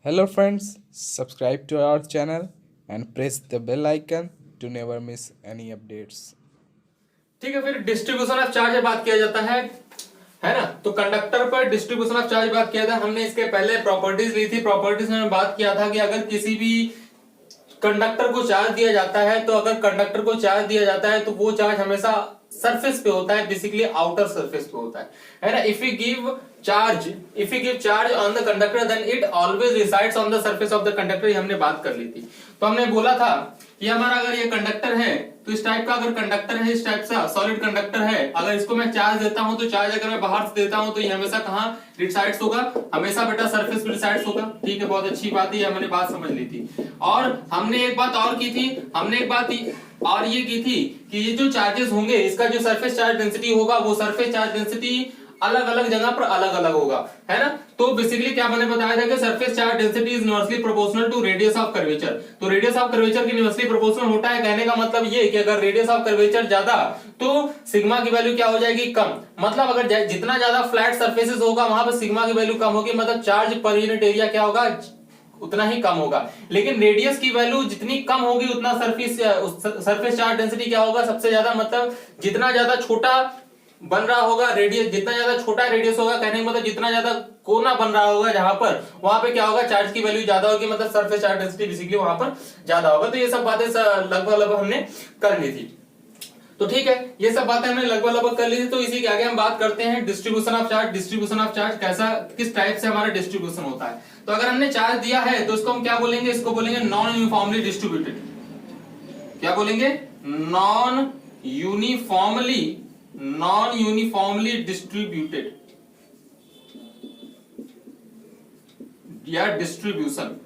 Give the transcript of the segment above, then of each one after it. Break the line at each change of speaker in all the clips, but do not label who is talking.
Hello friends, subscribe to our channel and press the bell icon to never miss any updates.
ठीक है, फिर distribution of charge बात किया जाता है ना। तो कंडक्टर पर डिस्ट्रीब्यूशन ऑफ चार्ज बात किया था हमने। इसके पहले प्रॉपर्टीज ली थी। प्रॉपर्टीज में बात किया था कि अगर किसी भी कंडक्टर को चार्ज दिया जाता है तो अगर कंडक्टर को चार्ज दिया जाता है तो वो चार्ज हमेशा सरफेस पे होता है, बेसिकली आउटर सरफेस पे होता है ना। If you give charge on the conductor then it always resides on the surface of the conductor. ये हमने बात कर ली थी। तो हमने बोला था कि हमारा अगर ये कंडक्टर है तो इस टाइप का अगर कंडक्टर है, इस टाइप का सॉलिड कंडक्टर है, अगर इसको मैं चार्ज देता हूं तो चार्ज अगर मैं बाहर से देता हूं तो ये हमेशा कहां रिसाइड्स होगा? हमेशा बेटा सरफेस पे रिसाइड्स होगा। ठीक है, बहुत अच्छी बात है, हमने बात समझ ली थी। और हमने एक बात और की थी, और ये की थी कि ये जो चार्जेस होंगे, इसका जो सरफेस चार्ज डेंसिटी होगा वो सरफेस चार्ज डेंसिटी अलग अलग जगह पर अलग अलग होगा, है ना। तो बेसिकली क्या मैंने बताया था कि surface charge density is inversely proportional to radius of curvature. तो रेडियस ऑफ कर्वेचर की इनवर्सली प्रोपोर्शनल होता है। कहने का मतलब ये कि अगर रेडियस ऑफ कर्वेचर ज्यादा तो सिग्मा की वैल्यू क्या हो जाएगी? कम। मतलब अगर जितना ज्यादा फ्लैट सरफेसेस होगा वहां पर सिग्मा की वैल्यू कम होगी, मतलब चार्ज पर यूनिट एरिया क्या होगा? उतना ही कम होगा। लेकिन रेडियस की वैल्यू जितनी कम होगी उतना सरफेस चार्ज डेंसिटी क्या होगा? सबसे ज्यादा। मतलब जितना ज्यादा छोटा बन रहा होगा रेडियस, जितना ज्यादा छोटा रेडियस होगा, कहने का मतलब जितना ज्यादा कोना बन रहा होगा जहां पर, वहां पे क्या होगा? चार्ज की वैल्यू ज्यादा होगी, मतलब सरफेस चार्ज डेंसिटी बेसिकली वहां पर ज्यादा होगा। तो ये सब बातें लगभग हमने कर ली थी। तो ठीक है, ये सब बातें हमने लगभग कर ली थी। तो इसी के आगे हम बात करते हैं distribution of charge. Distribution of charge कैसा, किस टाइप से हमारा डिस्ट्रीब्यूशन होता है। तो अगर हमने चार्ज दिया है तो इसको हम क्या बोलेंगे? इसको बोलेंगे नॉन यूनिफॉर्मली डिस्ट्रीब्यूटेड। क्या बोलेंगे? नॉन यूनिफॉर्मली डिस्ट्रीब्यूटेड या डिस्ट्रीब्यूशन।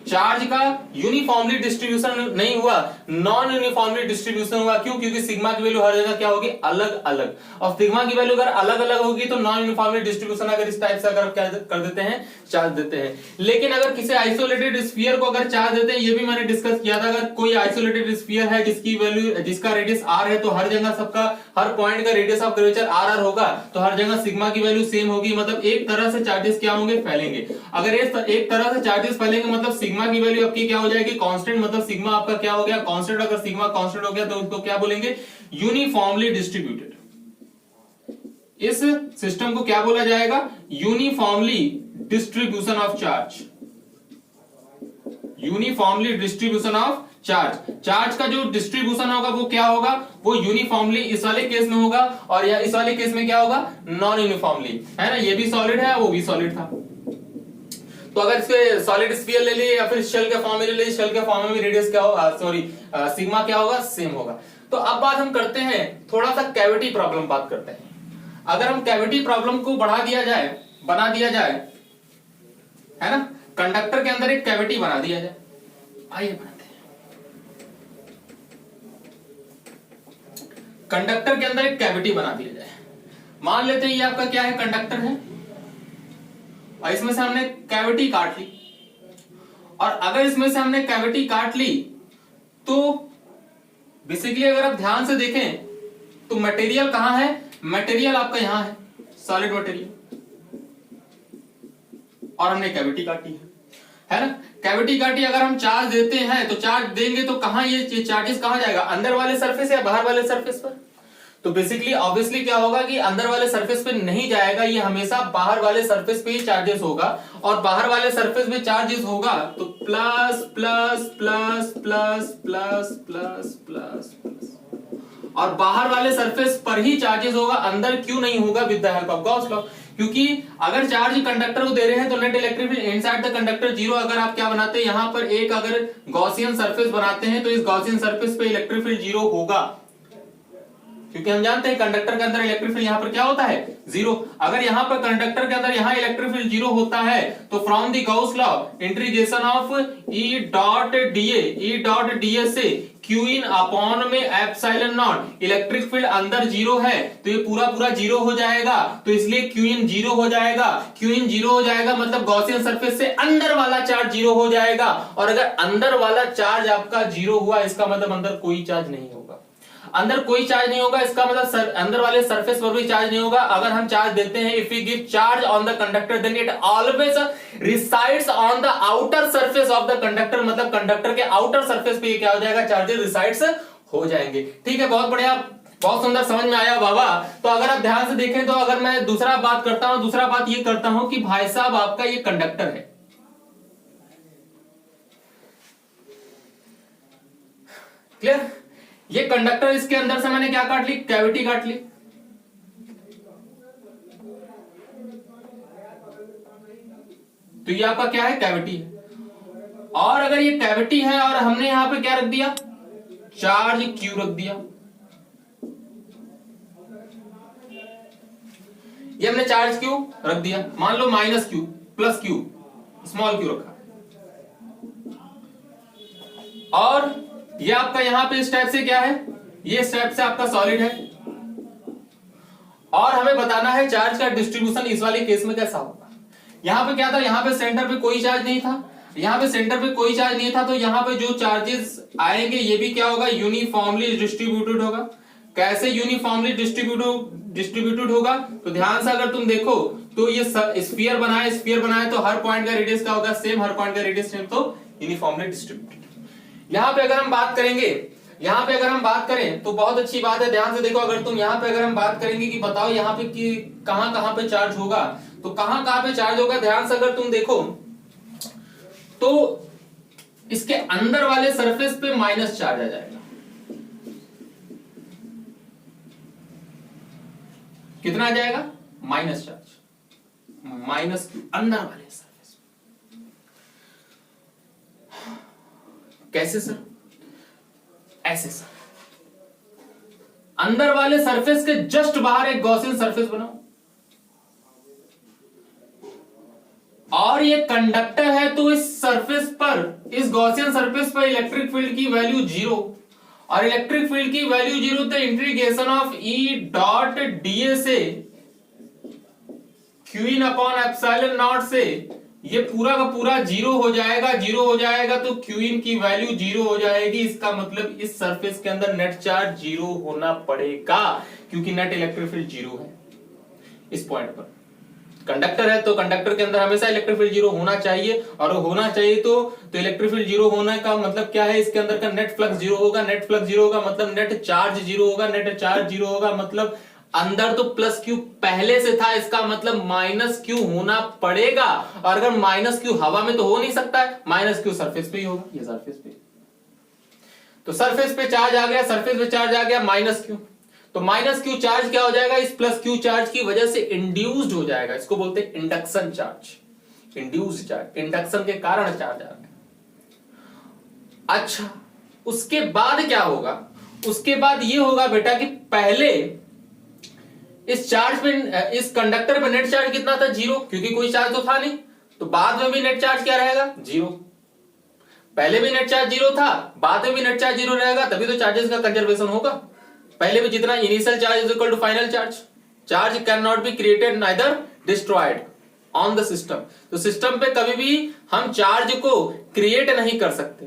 चार्ज का यूनिफॉर्मली डिस्ट्रीब्यूशन नहीं हुआ, नॉन यूनिफॉर्मली डिस्ट्रीब्यूशन हुआ। क्यों? क्योंकि सिग्मा की वैल्यू हर जगह क्या होगी? अलग अलग। और सिग्मा की वैल्यू अगर अलग अलग होगी तो नॉन यूनिफॉर्मली डिस्ट्रीब्यूशन अगर इस टाइप से अगर क्या कर देते हैं? चार्ज देते हैं। लेकिन अगर किसी आइसोलेटेड स्फीयर को अगर चार्ज देते हैं, ये भी मैंने डिस्कस किया था, अगर कोई आइसोलेटेड स्फीयर है जिसका रेडियस r है तो हर जगह सबका हर पॉइंट का रेडियस ऑफ कर्वेचर r होगा, तो हर जगह सिग्मा की वैल्यू सेम होगी। मतलब एक तरह से चार्जेस क्या होंगे? फैलेंगे। अगर एक तरह से चार्जेस फैलेंगे मतलब सिग्मा की वैल्यू आपकी क्या हो जाएगी? कांस्टेंट। मतलब सिग्मा आपका क्या हो गया? कांस्टेंट। अगर सिग्मा कांस्टेंट हो गया तो उसको क्या बोलेंगे? Uniformly distributed. इस सिस्टम को क्या बोला जाएगा? Uniformly distribution of charge. Uniformly distribution of charge. Charge का जो डिस्ट्रीब्यूशन होगा वो क्या होगा? वो यूनिफॉर्मली इस वाले केस में होगा, और इस वाले केस में क्या होगा? नॉन यूनिफॉर्मली, है ना। ये भी सॉलिड है, वो भी सॉलिड था। तो अगर इसके सॉलिड स्फीयर ले लिए या फिर शेल के फॉर्म में ले लिए, शेल के फॉर्म में भी रेडियस क्या होगा? सिग्मा क्या होगा? सेम होगा। तो अब बात हम करते हैं थोड़ा सा कैविटी प्रॉब्लम बात करते हैं। अगर हम कैविटी प्रॉब्लम को बना दिया जाए, है ना, कंडक्टर के अंदर एक कैविटी बना दिया जाए। आइए बनाते हैं। कंडक्टर के अंदर एक कैविटी बना दिया जाए। मान लेते हैं ये आपका क्या है? कंडक्टर है, और इसमें से हमने कैविटी काट ली। और अगर इसमें से हमने कैविटी काट ली तो बेसिकली अगर आप ध्यान से देखें तो मटेरियल कहां है? मटेरियल आपका यहां है, सॉलिड मटेरियल, और हमने कैविटी काटी है ना। कैविटी काटी, अगर हम चार्ज देते हैं तो चार्ज देंगे तो कहां ये चार्जेस कहां जाएगा? अंदर वाले सरफेस या बाहर वाले सरफेस पर? तो बेसिकली ऑब्वियसली क्या होगा कि अंदर वाले सरफेस पे नहीं जाएगा, ये हमेशा बाहर वाले सरफेस पे ही चार्जेस होगा। और बाहर वाले सरफेस पे चार्जेस होगा तो plus plus plus plus plus plus plus plus, और बाहर वाले सरफेस पर ही चार्जेस होगा, अंदर क्यों नहीं होगा? With the help of Gauss law. क्योंकि अगर चार्ज कंडक्टर को दे रहे हैं तो net electric field inside the conductor zero. अगर आप क्या बनाते हैं यहां पर एक अगर गॉसियन सरफेस बनाते हैं तो इस गॉसियन सरफेस पे इलेक्ट्रिक फील्ड जीरो होगा, क्योंकि हम जानते हैं कंडक्टर के अंदर इलेक्ट्रिक फील्ड यहां पर क्या होता है? जीरो। अगर यहां पर कंडक्टर के अंदर यहां इलेक्ट्रिक फील्ड जीरो होता है तो from the Gauss law integration of E dot DA से क्यू इन अपॉन में एप्सिलॉन नॉट, इलेक्ट्रिक फील्ड अंदर जीरो है तो ये पूरा जीरो हो जाएगा, तो इसलिए क्यू इन जीरो हो जाएगा। क्यू इन जीरो हो जाएगा मतलब गॉसियन सरफेस से अंदर वाला चार्ज जीरो हो जाएगा। और अगर अंदर वाला चार्ज आपका जीरो हुआ इसका मतलब अंदर कोई चार्ज नहीं होगा। अंदर कोई चार्ज नहीं होगा, इसका मतलब अंदर वाले सरफेस पर भी चार्ज नहीं होगा। अगर हम चार्ज देते हैं, if we give charge on the conductor then it always resides on the outer surface of the conductor, मतलब कंडक्टर के आउटर सरफेस पे क्या हो जाएगा, चार्जेस रिसाइड्स हो जाएंगे। ठीक है, बहुत बढ़िया, बहुत सुंदर, समझ में आया बाबा। तो अगर आप ध्यान से देखें तो अगर मैं दूसरा बात करता हूं, दूसरा बात ये करता हूं कि भाई साहब आपका ये कंडक्टर है, क्लियर, ये कंडक्टर, इसके अंदर से मैंने क्या काट ली, कैविटी काट ली। तो ये आपका क्या है, कैविटी है। और अगर ये कैविटी है और हमने यहां पे क्या रख दिया, चार्ज क्यू रख दिया, ये हमने चार्ज क्यू रख दिया, मान लो minus Q plus Q small Q रखा, और ये आपका यहां पे इस टाइप से क्या है, ये इस टाइप से आपका सॉलिड है, और हमें बताना है चार्ज का डिस्ट्रीब्यूशन इस वाले केस में कैसा होगा। यहां पे क्या था, यहां पे सेंटर पे कोई चार्ज नहीं था, यहां पे सेंटर पे कोई चार्ज नहीं था, तो यहां पे जो चार्जेस आएंगे ये भी क्या होगा, यूनिफॉर्मली डिस्ट्रीब्यूटेड होगा। कैसे यूनिफॉर्मली डिस्ट्रीब्यूटेड होगा, तो ध्यान से अगर तुम देखो तो ये स्फीयर बनाए तो हर पॉइंट का रेडियस क्या होगा, सेम, हर पॉइंट का रेडियस सेम, तो यूनिफॉर्मली डिस्ट्रीब्यूटेड। यहां पे अगर हम बात करेंगे, यहां पे अगर हम बात करें तो बहुत अच्छी बात है, ध्यान से देखो, अगर तुम यहां पे अगर हम बात करेंगे कि बताओ यहां पे कि कहां पे चार्ज होगा, तो कहां पे चार्ज होगा, ध्यान से अगर तुम देखो तो इसके अंदर वाले सरफेस पे माइनस चार्ज आ जाएगा। कितना आ जाएगा, माइनस चार्ज, माइनस अंदर वाले सरफेस पे। कैसे सर, ऐसे सर, अंदर वाले सरफेस के जस्ट बाहर एक गॉसियन सरफेस बनाओ, और ये कंडक्टर है, तो इस सरफेस पर, इस गॉसियन सरफेस पर इलेक्ट्रिक फील्ड की वैल्यू 0, और इलेक्ट्रिक फील्ड की वैल्यू 0 तो integration of E dot DA से क्यू अपॉन एप्सिलॉन नॉट से ये पूरा का पूरा 0 हो जाएगा, 0 हो जाएगा, तो क्यू इन की वैल्यू 0 हो जाएगी। इसका मतलब इस सरफेस के अंदर नेट चार्ज 0 होना पड़ेगा, क्योंकि नेट इलेक्ट्रिक फील्ड 0 है इस पॉइंट पर। कंडक्टर है तो कंडक्टर के अंदर हमेशा इलेक्ट्रिक फील्ड 0 होना चाहिए, और होना चाहिए तो इलेक्ट्रिक फील्ड 0 होने का मतलब क्या है, इसके अंदर का नेट फ्लक्स 0 होगा, नेट फ्लक्स 0 होगा मतलब नेट चार्ज 0 होगा, नेट चार्ज 0 होगा मतलब अंदर तो प्लस क्यू पहले से था, इसका मतलब माइनस क्यू होना पड़ेगा, और अगर माइनस क्यू हवा में तो हो नहीं सकता है, माइनस क्यू सरफेस पे ही होगा, ये सरफेस पे, तो सरफेस पे चार्ज आ गया, सरफेस पे चार्ज आ गया माइनस क्यू, तो माइनस क्यू चार्ज क्या हो जाएगा, इस प्लस क्यू चार्ज की वजह से इंड्यूस्ड हो जाएगा, इसको बोलते हैं induction charge, induced charge, induction के कारण चार्ज आ गया। अच्छा, उसके बाद क्या होगा, उसके बाद ये होगा बेटा कि पहले इस चार्ज पे, इस कंडक्टर पे नेट चार्ज कितना था, 0, क्योंकि कोई चार्ज तो था नहीं, तो बाद में भी नेट चार्ज क्या रहेगा, 0। पहले भी नेट चार्ज 0 था, बाद में भी नेट चार्ज 0 रहेगा, तभी तो चार्जेस का कंजर्वेशन होगा। पहले भी जितना initial charge is equal to final charge, charge can not be created neither destroyed on the system, तो सिस्टम पे कभी भी हम चार्ज को क्रिएट नहीं कर सकते,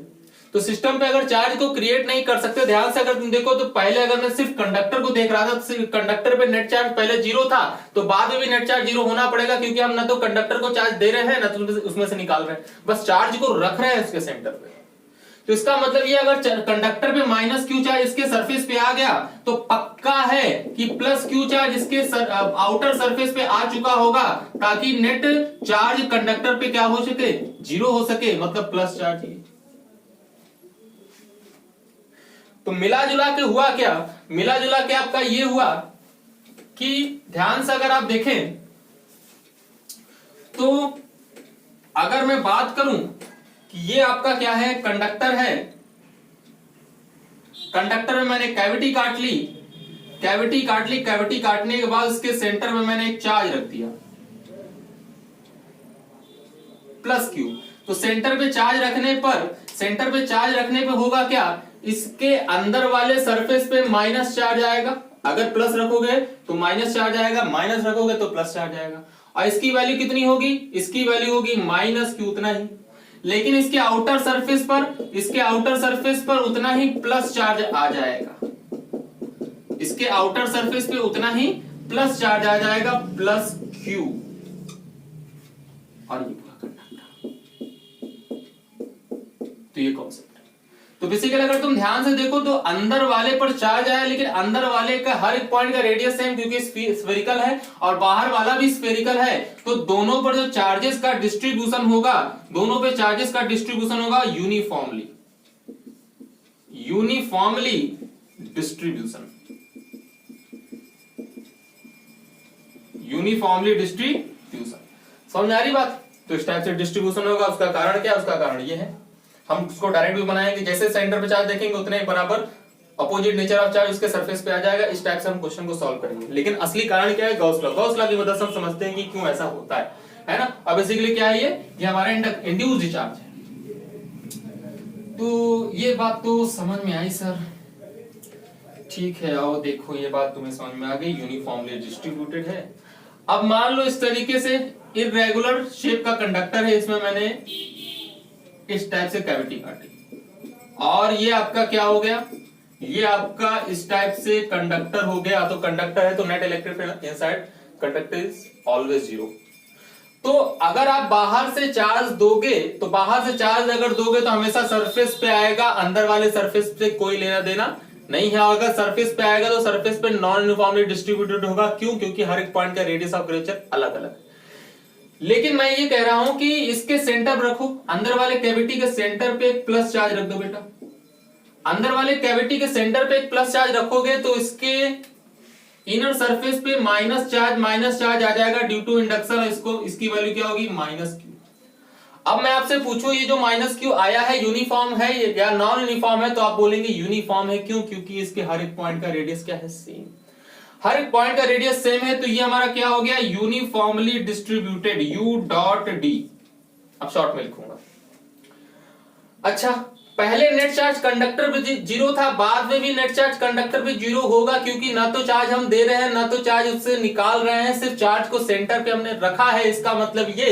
तो सिस्टम पे अगर चार्ज को क्रिएट नहीं कर सकते, ध्यान से अगर तुम देखो तो पहले अगर मैं सिर्फ कंडक्टर को देख रहा था, तो सिर्फ कंडक्टर पे नेट चार्ज पहले 0 था, तो बाद में भी नेट चार्ज 0 होना पड़ेगा, क्योंकि हम ना तो कंडक्टर को चार्ज दे रहे हैं ना तो उसमें से निकाल रहे हैं, बस चार्ज को रख रहे हैं उसके सेंटर पे। तो इसका मतलब ये, अगर कंडक्टर पे माइनस क्यू चार्ज इसके सरफेस पे आ गया तो पक्का है कि प्लस क्यू चार्ज इसके आउटर सरफेस पे आ चुका होगा, ताकि नेट चार्ज कंडक्टर पे क्या हो सके, 0 हो सके, मतलब प्लस चार्ज। तो मिला जुला के हुआ क्या, मिला जुला के आपका ये हुआ कि ध्यान से अगर आप देखें तो अगर मैं बात करूं कि ये आपका क्या है, कंडक्टर है, कंडक्टर में मैंने कैविटी काट ली, कैविटी काटने के बाद उसके सेंटर में मैंने एक चार्ज रख दिया प्लस क्यू, तो सेंटर पे चार्ज रखने पे होगा क्या, इसके अंदर वाले सरफेस पे माइनस चार्ज आएगा, अगर प्लस रखोगे तो माइनस चार्ज आएगा, माइनस रखोगे तो प्लस चार्ज आएगा, और इसकी वैल्यू कितनी होगी, इसकी वैल्यू होगी माइनस क्यू, उतना ही, लेकिन इसके आउटर सरफेस पर उतना ही प्लस चार्ज आ जाएगा। इसके आउटर सरफेस पे उतना ही प्लस चार्ज आ जाएगा, प्लस क्यू, और ये पूरा कंडक्टर। तो ये कॉन्सेप्ट। तो बेसिकली अगर तुम ध्यान से देखो तो अंदर वाले पर चार्ज आया, लेकिन अंदर वाले का हर एक पॉइंट का रेडियस सेम, क्योंकि स्फेरिकल है और बाहर वाला भी स्फेरिकल है, तो दोनों पर जो चार्जेस का डिस्ट्रीब्यूशन होगा, दोनों पे चार्जेस का डिस्ट्रीब्यूशन होगा uniformly, uniformly distribution, uniformly distribution. समझ में आ रही बात? तो इस टाइप से डिस्ट्रीब्यूशन होगा। उसका कारण क्या है? उसका कारण ये है, हम उसको डायरेक्ट भी बनाएंगे, जैसे सेंटर पे चार्ज देखेंगे उतने ही बराबर अपोजिट नेचर ऑफ चार्ज उसके सरफेस पे आ जाएगा। इस टाइप से हम क्वेश्चन को सॉल्व करेंगे। लेकिन असली कारण क्या है? Gauss law. गॉस लॉ की मदद से हम समझते हैं कि क्यों ऐसा होता है ना। अब बेसिकली क्या है, ये हमारा इंड्यूस्ड चार्ज है। तो ये बात तो समझ में आई सर, ठीक है। आओ देखो, ये बात तुम्हें समझ में आ गई, यूनिफॉर्मली डिस्ट्रीब्यूटेड है। अब मान लो इस तरीके से इर्रेगुलर शेप का कंडक्टर है, इसमें मैंने इस टाइप से कैविटी काटी, और ये आपका क्या हो गया? ये आपका इस टाइप से कंडक्टर हो गया। तो कंडक्टर है तो net electric field inside conductor is always zero. तो अगर आप बाहर से चार्ज दोगे, तो बाहर से चार्ज अगर दोगे तो हमेशा सरफेस पे आएगा, अंदर वाले सरफेस पे कोई लेना देना नहीं है। अगर सरफेस पे आएगा तो सरफेस पे नॉन यूनिफॉर्मली डिस्ट्रीब्यूटेड होगा। क्यों? क्योंकि हर एक पॉइंट का रेडियस ऑफ कर्वेचर अलग अलग है। लेकिन मैं ये कह रहा हूं कि इसके सेंटर पर रखो, अंदर वाले कैविटी के सेंटर पे एक प्लस चार्ज रख दो बेटा। अंदर वाले कैविटी के सेंटर पे एक प्लस चार्ज रखोगे तो इसके इनर सरफेस पे माइनस चार्ज आ जाएगा ड्यू टू इंडक्शन। इसको इसकी वैल्यू क्या होगी? Minus Q. अब मैं आपसे पूछूं, ये जो माइनस क्यू आया है यूनिफॉर्म है या नॉन यूनिफॉर्म है? तो आप बोलेंगे यूनिफॉर्म है। क्यों? क्योंकि इसके हर एक पॉइंट का रेडियस क्या है? सेम। हर एक पॉइंट का रेडियस सेम है, तो ये हमारा क्या हो गया? Uniformly distributed, you dot D. अब शॉर्ट में लिखूंगा। अच्छा, पहले नेट चार्ज कंडक्टर पे जीरो था, बाद में भी नेट चार्ज कंडक्टर पे जीरो होगा, क्योंकि ना तो चार्ज हम दे रहे हैं ना तो चार्ज उससे निकाल रहे हैं, सिर्फ चार्ज को सेंटर पे हमने रखा है। इसका मतलब ये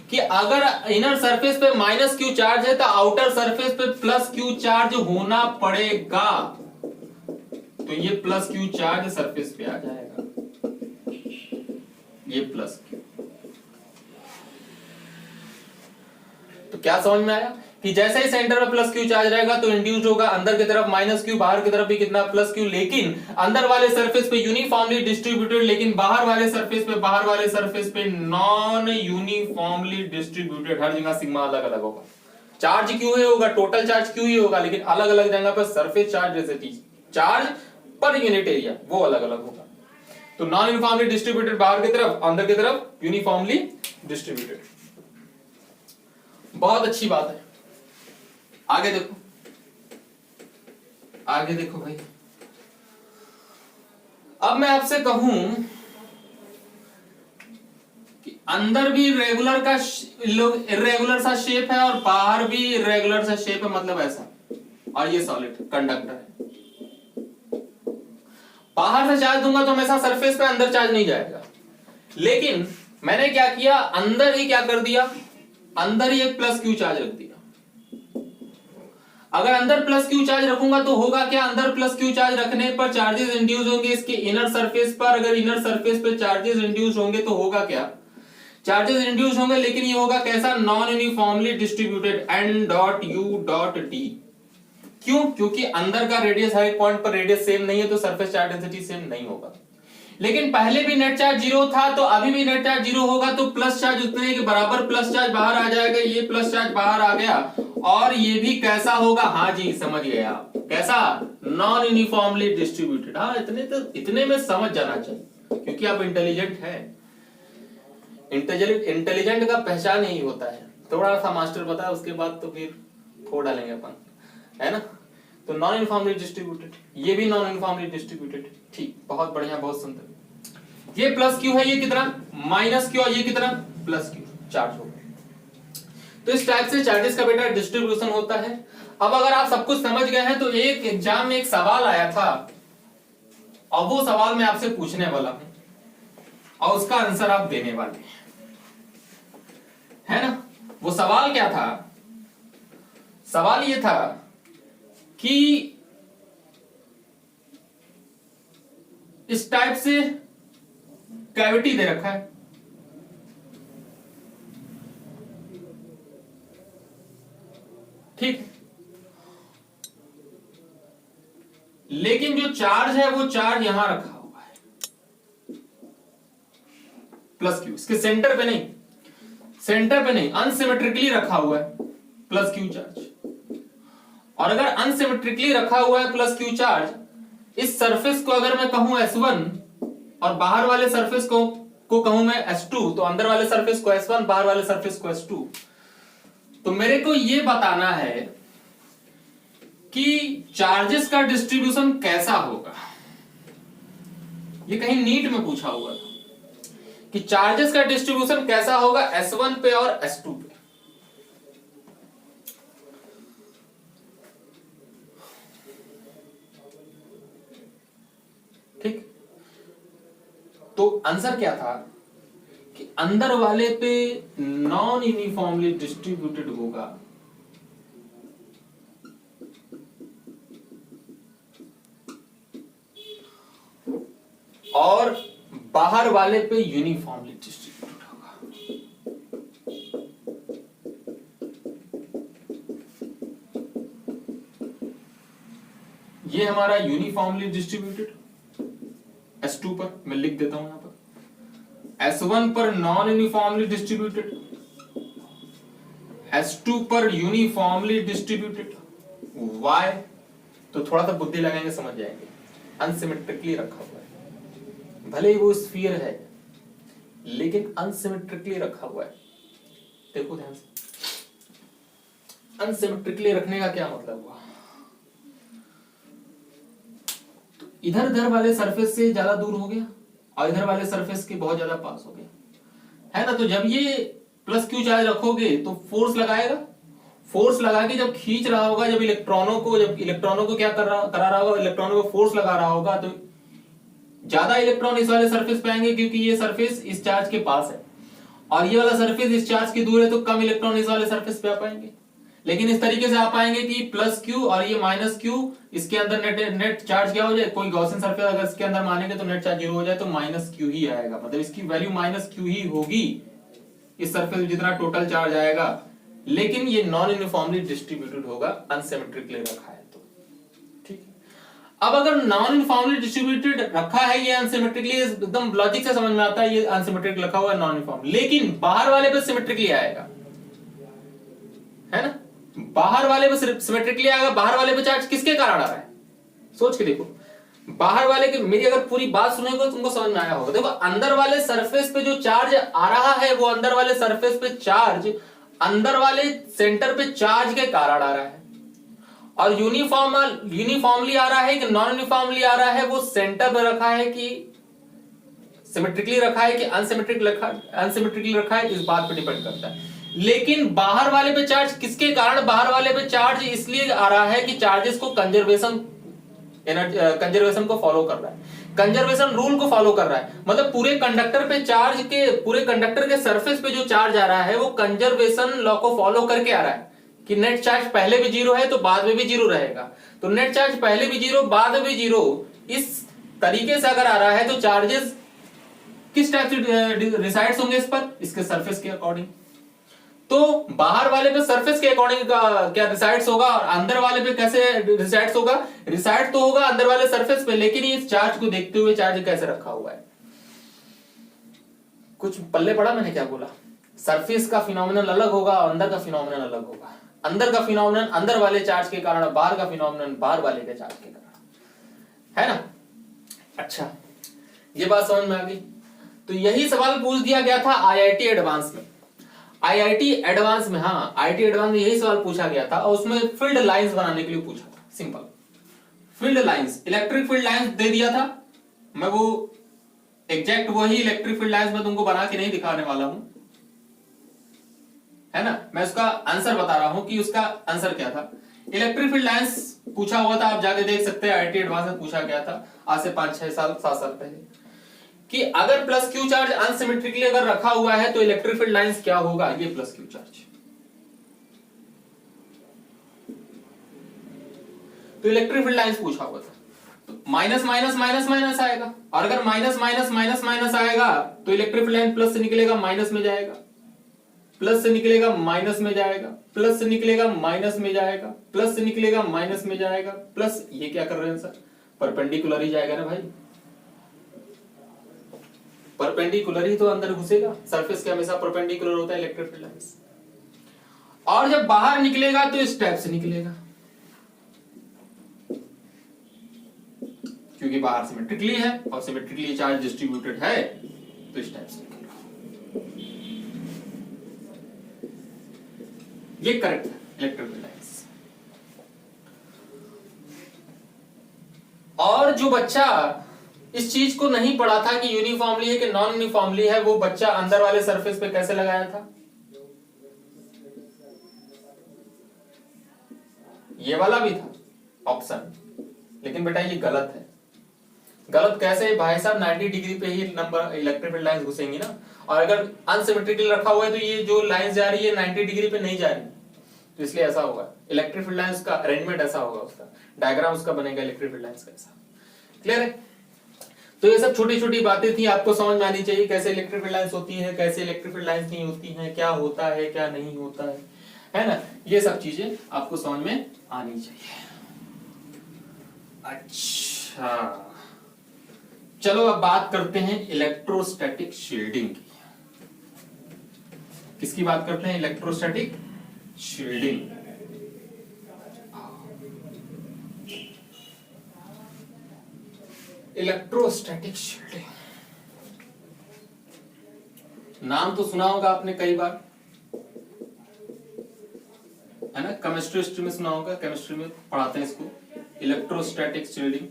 कि अगर इनर सरफेस पे माइनस क्यू चार्ज है तो आउटर सरफेस पे प्लस क्यू चार्ज होना पड़ेगा। तो ये प्लस क्यू चार्ज सरफेस पे आ जाएगा, ये प्लस क्यू। तो क्या समझ में आया कि जैसे ही सेंटर में प्लस क्यू चार्ज रहेगा तो इंड्यूस्ड होगा अंदर की तरफ माइनस क्यू, बाहर की तरफ भी कितना? Plus Q. लेकिन अंदर वाले सरफेस पे यूनिफॉर्मली डिस्ट्रीब्यूटेड, लेकिन बाहर वाले सरफेस पे नॉन यूनिफॉर्मली डिस्ट्रीब्यूटेड। हर जगह सिग्मा अलग अलग होगा, चार्ज क्यू ही होगा, टोटल चार्ज क्यू ही होगा, लेकिन अलग अलग जगह पर सरफेस चार्ज जैसे चार्ज पर यूनिट एरिया वो अलग अलग होगा। तो नॉन यूनिफॉर्मली डिस्ट्रीब्यूटेड बाहर की तरफ, अंदर की तरफ यूनिफॉर्मली डिस्ट्रीब्यूटेड। बहुत अच्छी बात है। आगे देखो, आगे देखो भाई। अब मैं आपसे कहूं कि अंदर भी रेगुलर का इरेगुलर सा शेप है और बाहर भी इरेगुलर सा शेप है, मतलब ऐसा, और ये सॉलिड कंडक्टर है। बाहर से चार्ज दूंगा तो हमेशा सरफेस पे अंदर चार्ज नहीं जाएगा। लेकिन मैंने क्या किया, अंदर ही क्या कर दिया? अंदर ही एक प्लस क्यू चार्ज रख दिया। अगर अंदर प्लस क्यू चार्ज रखूंगा तो होगा क्या? अंदर प्लस क्यू चार्ज रखने पर चार्जेस इंड्यूस होंगे इसके इनर सरफेस पर। अगर इनर सरफेस पे चार्जेस इंड्यूस होंगे तो होगा क्या? चार्जेस इंड्यूस होंगे, लेकिन ये होगा कैसा? Non uniformly distributed, N dot U dot D. क्यों? क्योंकि अंदर का रेडियस हर एक पॉइंट पर रेडियस सेम नहीं है, तो सरफेस चार्ज डेंसिटी सेम नहीं होगा। लेकिन पहले भी नेट चार्ज जीरो था, तो अभी भी नेट चार्ज जीरो होगा, तो प्लस चार्ज उतने के बराबर प्लस चार्ज बाहर आ जाएगा। ये प्लस चार्ज बाहर आ गया, और ये भी कैसा होगा? हाँ जी, समझ गए आप, कैसा? Non uniformly distributed. हाँ, इतने में समझ जाना चाहिए, क्योंकि आप इंटेलिजेंट है। इंटेलिजेंट का पहचान यही होता है, थोड़ा सा मास्टर बताया उसके बाद तो फिर खो डालेंगे अपन, है ना। तो नॉन यूनिफॉर्मली डिस्ट्रीब्यूटेड, ये भी नॉन यूनिफॉर्मली डिस्ट्रीब्यूटेड। ठीक, बहुत बढ़िया, बहुत सुंदर। ये प्लस क्यू है, ये कितना? माइनस क्यू, और ये कितना? प्लस क्यू चार्ज हो गया। तो इस टाइप से चार्जेस का बेटा डिस्ट्रीब्यूशन होता है। अब अगर आप सब कुछ समझ गए हैं तो एक एग्जाम में एक सवाल आया था, और वो सवाल मैं आपसे पूछने वाला हूं, और उसका आंसर आप देने वाले हैं, है ना। वो सवाल क्या था? सवाल ये था कि इस टाइप से कैविटी दे रखा है, ठीक। लेकिन जो चार्ज है वो चार्ज यहां रखा हुआ है प्लस क्यू, इसके सेंटर पे नहीं, सेंटर पे नहीं, अनसिमेट्रिकली रखा हुआ है प्लस क्यू चार्ज। और अगर अनसिमेट्रिकली रखा हुआ है प्लस क्यू चार्ज, इस सरफेस को अगर मैं कहूं S1 और बाहर वाले सरफेस को कहूं मैं S2, तो अंदर वाले सरफेस को S1, बाहर वाले सरफेस को S2, तो मेरे को यह बताना है कि चार्जेस का डिस्ट्रीब्यूशन कैसा होगा। ये कहीं नीट में पूछा हुआ था कि चार्जेस का डिस्ट्रीब्यूशन कैसा होगा S1 पे और S2 पे। ठीक, तो आंसर क्या था कि अंदर वाले पे नॉन यूनिफॉर्मली डिस्ट्रीब्यूटेड होगा और बाहर वाले पे यूनिफॉर्मली डिस्ट्रीब्यूटेड होगा। ये हमारा यूनिफॉर्मली डिस्ट्रीब्यूटेड S2 पर, मैं लिख देता हूं यहां पर, S1 पर नॉन यूनिफॉर्मली डिस्ट्रीब्यूटेड, S2 पर यूनिफॉर्मली डिस्ट्रीब्यूटेड। Y तो थोड़ा सा बुद्धि लगाएंगे समझ जाएंगे, अनसिमेट्रिकली रखा हुआ है, भले ही वो स्फीयर है लेकिन अनसिमेट्रिकली रखा हुआ है। देखो ध्यान से, अनसिमेट्रिकली रखने का क्या मतलब हुआ, तो इधर इधर वाले सरफेस से ज्यादा दूर हो गया और इधर वाले सरफेस के बहुत ज्यादा पास हो गया, है ना। तो जब ये प्लस क्यू चार्ज रखोगे तो फोर्स लगाएगा, फोर्स लगा के जब खींच रहा होगा, जब इलेक्ट्रॉनों को क्या करा रहा होगा, इलेक्ट्रॉनों को फोर्स लगा रहा होगा, तो ज्यादा इलेक्ट्रॉन इस वाले सरफेस पे आएंगे क्योंकि ये सरफेस इस चार्ज के पास है, और ये वाला सरफेस इस चार्ज की दूर है, तो कम इलेक्ट्रॉन इस वाले सरफेस पे आ पाएंगे। लेकिन इस तरीके से आ पाएंगे कि प्लस क्यू और ये माइनस क्यू, इसके अंदर नेट चार्ज क्या हो जाए, कोई गॉसियन सरफेस अगर इसके अंदर मानेंगे तो नेट चार्ज 0 हो जाए, तो माइनस क्यू ही आएगा, मतलब इसकी वैल्यू माइनस क्यू ही होगी इस सरफेस में जितना टोटल चार्ज आएगा। लेकिन ये नॉन यूनिफॉर्मली डिस्ट्रीब्यूटेड होगा, अनसिमेट्रिकली रखा है तो, ठीक है। अब अगर नॉन यूनिफॉर्मली डिस्ट्रीब्यूटेड रखा है, ये अनसिमेट्रिकली, एकदम लॉजिक से समझ में आता है, ये अनसिमेट्रिक रखा हुआ है नॉन यूनिफॉर्म, लेकिन बाहर वाले पे सिमेट्रिकली आएगा, है ना, बाहर वाले पे सिमेट्रिकली आएगा। बाहर वाले पे चार्ज किसके कारण आ रहा है, सोच के देखो, बाहर वाले की, मेरी अगर पूरी बात सुनेगे तो तुमको समझ में आया होगा। देखो अंदर वाले सरफेस पे जो चार्ज आ रहा है, वो अंदर वाले सरफेस पे चार्ज, अंदर वाले सेंटर पे चार्ज के कारण आ रहा है, और यूनिफॉर्मली आ रहा है कि नॉन यूनिफॉर्मली आ रहा है, वो सेंटर पे रखा है कि सिमेट्रिकली रखा है कि अनसिमेट्रिकली रखा है, इस बात पे डिपेंड करता है। लेकिन बाहर वाले पे चार्ज किसके कारण, बाहर वाले पे चार्ज इसलिए आ रहा है कि चार्जेस को कंजर्वेशन को फॉलो कर रहा है, कंजर्वेशन रूल को फॉलो कर रहा है। मतलब पूरे कंडक्टर के सरफेस पे जो चार्ज आ रहा है वो कंजर्वेशन लॉ को फॉलो करके आ रहा है कि नेट चार्ज पहले भी 0 है तो बाद में भी 0 रहेगा, तो नेट चार्ज पहले भी 0 बाद में भी 0, इस तरीके से अगर आ रहा है तो चार्जेस किस टाइप से रिसाइड्स होंगे इस पर, इसके सरफेस के अकॉर्डिंग। तो बाहर वाले पे सरफेस के अकॉर्डिंग का क्या रिसाइड्स होगा, और अंदर वाले पे कैसे रिसाइड्स होगा, रिसाइड तो होगा अंदर वाले सरफेस पे, लेकिन इस चार्ज को देखते हुए चार्ज कैसे रखा हुआ है, कुछ पल्ले पड़ा मैंने क्या बोला। सरफेस का फिनोमिनन अलग होगा और अंदर का फिनोमिनन अलग होगा, अंदर का फिनोमिनन अंदर वाले चार्ज के कारण, बाहर का फिनोमिनन बाहर वाले के चार्ज के कारण, है ना। अच्छा, ये बात समझ में आ गई। तो यही सवाल पूछ दिया गया था आईआईटी एडवांस में, आईआईटी एडवांस में, हाँ आईआईटी एडवांस में यही सवाल पूछा गया था, और उसमें फील्ड लाइंस बनाने के लिए पूछा था। Simple field lines, electric field lines दे दिया था, मैं वो एग्जैक्ट वही इलेक्ट्रिक फील्ड लाइंस में तुमको बना के नहीं दिखाने वाला हूं, है ना, मैं उसका आंसर बता रहा हूं कि उसका आंसर क्या था। इलेक्ट्रिक फील्ड लाइंस पूछा हुआ था, आप जाके देख सकते हैं, आईआईटी एडवांस में पूछा गया था आज से 5-6 साल 7 साल पहले, कि अगर प्लस क्यू चार्ज अनसिमेट्रिकली अगर रखा हुआ है तो इलेक्ट्रिक फील्ड लाइंस क्या होगा, ये प्लस क्यू चार्ज, तो इलेक्ट्रिक फील्ड लाइंस पूछा हुआ था। तो माइनस माइनस माइनस माइनस आएगा, और अगर माइनस माइनस माइनस माइनस आएगा तो इलेक्ट्रिक फील्ड लाइन प्लस से निकलेगा माइनस में जाएगा, प्लस से निकलेगा माइनस में जाएगा, प्लस से निकलेगा माइनस में जाएगा, प्लस से निकलेगा माइनस में जाएगा, प्लस ये क्या कर रहे हैं सर, परपेंडिकुलर ही जाएगा ना भाई, परपेंडिकुलर ही तो अंदर घुसेगा, सरफेस के हमेशा परपेंडिकुलर होता है इलेक्ट्रिक फील्ड लाइंस। और जब बाहर निकलेगा तो इस टाइप से निकलेगा, क्योंकि बाहर सिमेट्रिकली है और सिमेट्रिकली चार्ज डिस्ट्रीब्यूटेड है तो इस टाइप से निकलेगा। ये करेक्ट है इलेक्ट्रिक फील्ड लाइंस। और जो बच्चा इस चीज को नहीं पढ़ा था कि यूनिफॉर्मली है कि नॉन यूनिफॉर्मली है, वो बच्चा अंदर वाले सरफेस पे कैसे लगाया था, ये वाला भी था ऑप्शन, लेकिन बेटा ये गलत है। गलत कैसे भाई साहब, 90 डिग्री पे ही नंबर इलेक्ट्रिक फील्ड लाइंस घुसेंगी ना, और अगर अनसिमेट्रिकली रखा हुआ है तो ये जो लाइन जा रही है 90 डिग्री पे नहीं जा रही, तो इसलिए ऐसा होगा। इलेक्ट्रिक फील्ड लाइंस का अरेंजमेंट ऐसा होगा, उसका डायग्राम उसका बनेगा इलेक्ट्रिक फील्ड लाइंस का ऐसा। क्लियर है? तो ये सब छोटी छोटी बातें थी, आपको समझ में आनी चाहिए कैसे इलेक्ट्रिक फील्ड लाइंस होती है, कैसे इलेक्ट्रिक फील्ड लाइंस नहीं होती हैं, क्या होता है क्या नहीं होता है ना, ये सब चीजें आपको समझ में आनी चाहिए। अच्छा चलो अब बात करते हैं इलेक्ट्रोस्टैटिक शील्डिंग की। किसकी बात करते हैं? Electrostatic shielding. इलेक्ट्रोस्टैटिक शील्डिंग नाम तो सुना होगा आपने कई बार, है ना, केमिस्ट्री हिस्ट्री में सुना होगा, केमिस्ट्री में पढ़ाते हैं इसको, इलेक्ट्रोस्टैटिक शील्डिंग।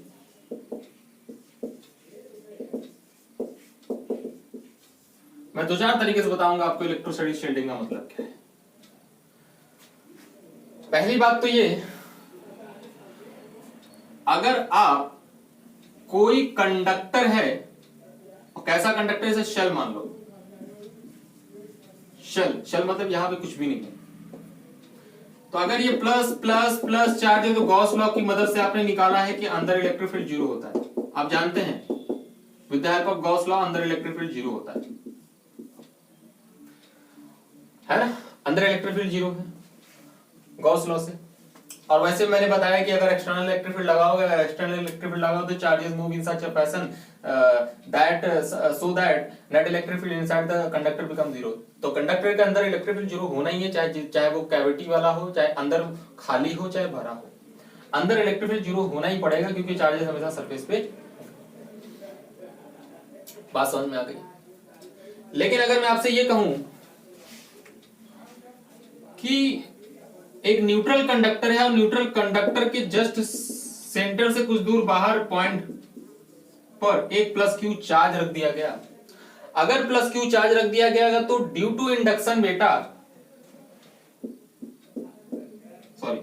मैं दो चार तरीके से बताऊंगा आपको इलेक्ट्रोस्टैटिक शील्डिंग का मतलब क्या है। पहली बात तो ये, अगर आप कोई कंडक्टर है, कैसा कंडक्टर, जैसे शेल मान लो, शेल शेल मतलब यहां पे कुछ भी नहीं है, तो अगर ये प्लस प्लस प्लस चार्ज है तो गॉस लॉ की मदद से आपने निकाला है कि अंदर इलेक्ट्रिक फील्ड जीरो होता है। आप जानते हैं with the help of Gauss law अंदर इलेक्ट्रिक फील्ड जीरो होता है ना, अंदर इलेक्ट्रिक फील्ड जीरो है गॉस लॉ से। और वैसे मैंने बताया कि अगर एक्सटर्नल इलेक्ट्रिक फील्ड लगाओगे, अगर एक्सटर्नल इलेक्ट्रिक फील्ड लगाओ तो charges move in such a fashion that so that net electric field inside the conductor become zero. तो कंडक्टर के अंदर इलेक्ट्रिक फील्ड जीरो होना ही है, चाहे वो कैविटी वाला हो, चाहे अंदर खाली हो, चाहे भरा हो, अंदर इलेक्ट्रिक फील्ड जीरो होना ही पड़ेगा, क्योंकि चार्जेस हमेशा सरफेस पे। बात समझ में आ गई? लेकिन अगर मैं आपसे ये कहूं कि एक न्यूट्रल कंडक्टर है और न्यूट्रल कंडक्टर के जस्ट सेंटर से कुछ दूर बाहर पॉइंट पर एक प्लस क्यू चार्ज रख दिया गया, अगर प्लस क्यू चार्ज रख दिया गया तो ड्यू टू इंडक्शन बेटा, सॉरी,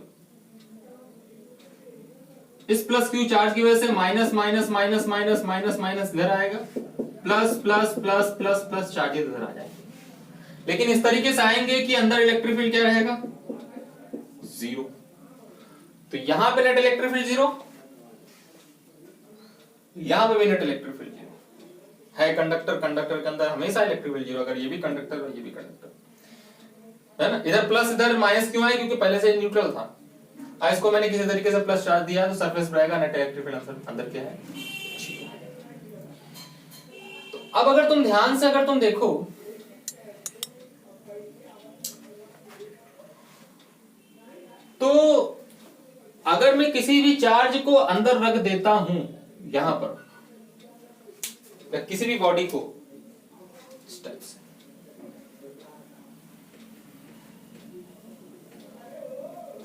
इस प्लस क्यू चार्ज की वजह से minus minus minus minus minus minus इधर आएगा, plus plus plus plus plus charges इधर आ जाएंगे। लेकिन इस तरीके से आएंगे कि अंदर इलेक्ट्रिक फील्ड क्या रहेगा? जीरो। तो यहां पे नेट इलेक्ट्रिक फील्ड जीरो, यहां पे भी नेट इलेक्ट्रिक फील्ड जीरो है। कंडक्टर के अंदर हमेशा इलेक्ट्रिक फील्ड जीरो, अगर ये भी कंडक्टर और ये भी कंडक्टर है ना। इधर प्लस इधर माइनस क्यों है? क्योंकि पहले से न्यूट्रल था। इसको मैंने किसी तरीके से प्लस चार्ज दिया तो सरफेस पर आएगा, नेट इलेक्ट्रिक फील्ड अंदर क्या है? तो अब अगर तुम ध्यान से अगर तुम देखो तो अगर मैं किसी भी चार्ज को अंदर रख देता हूं, यहां पर किसी भी बॉडी को इस टाइप से,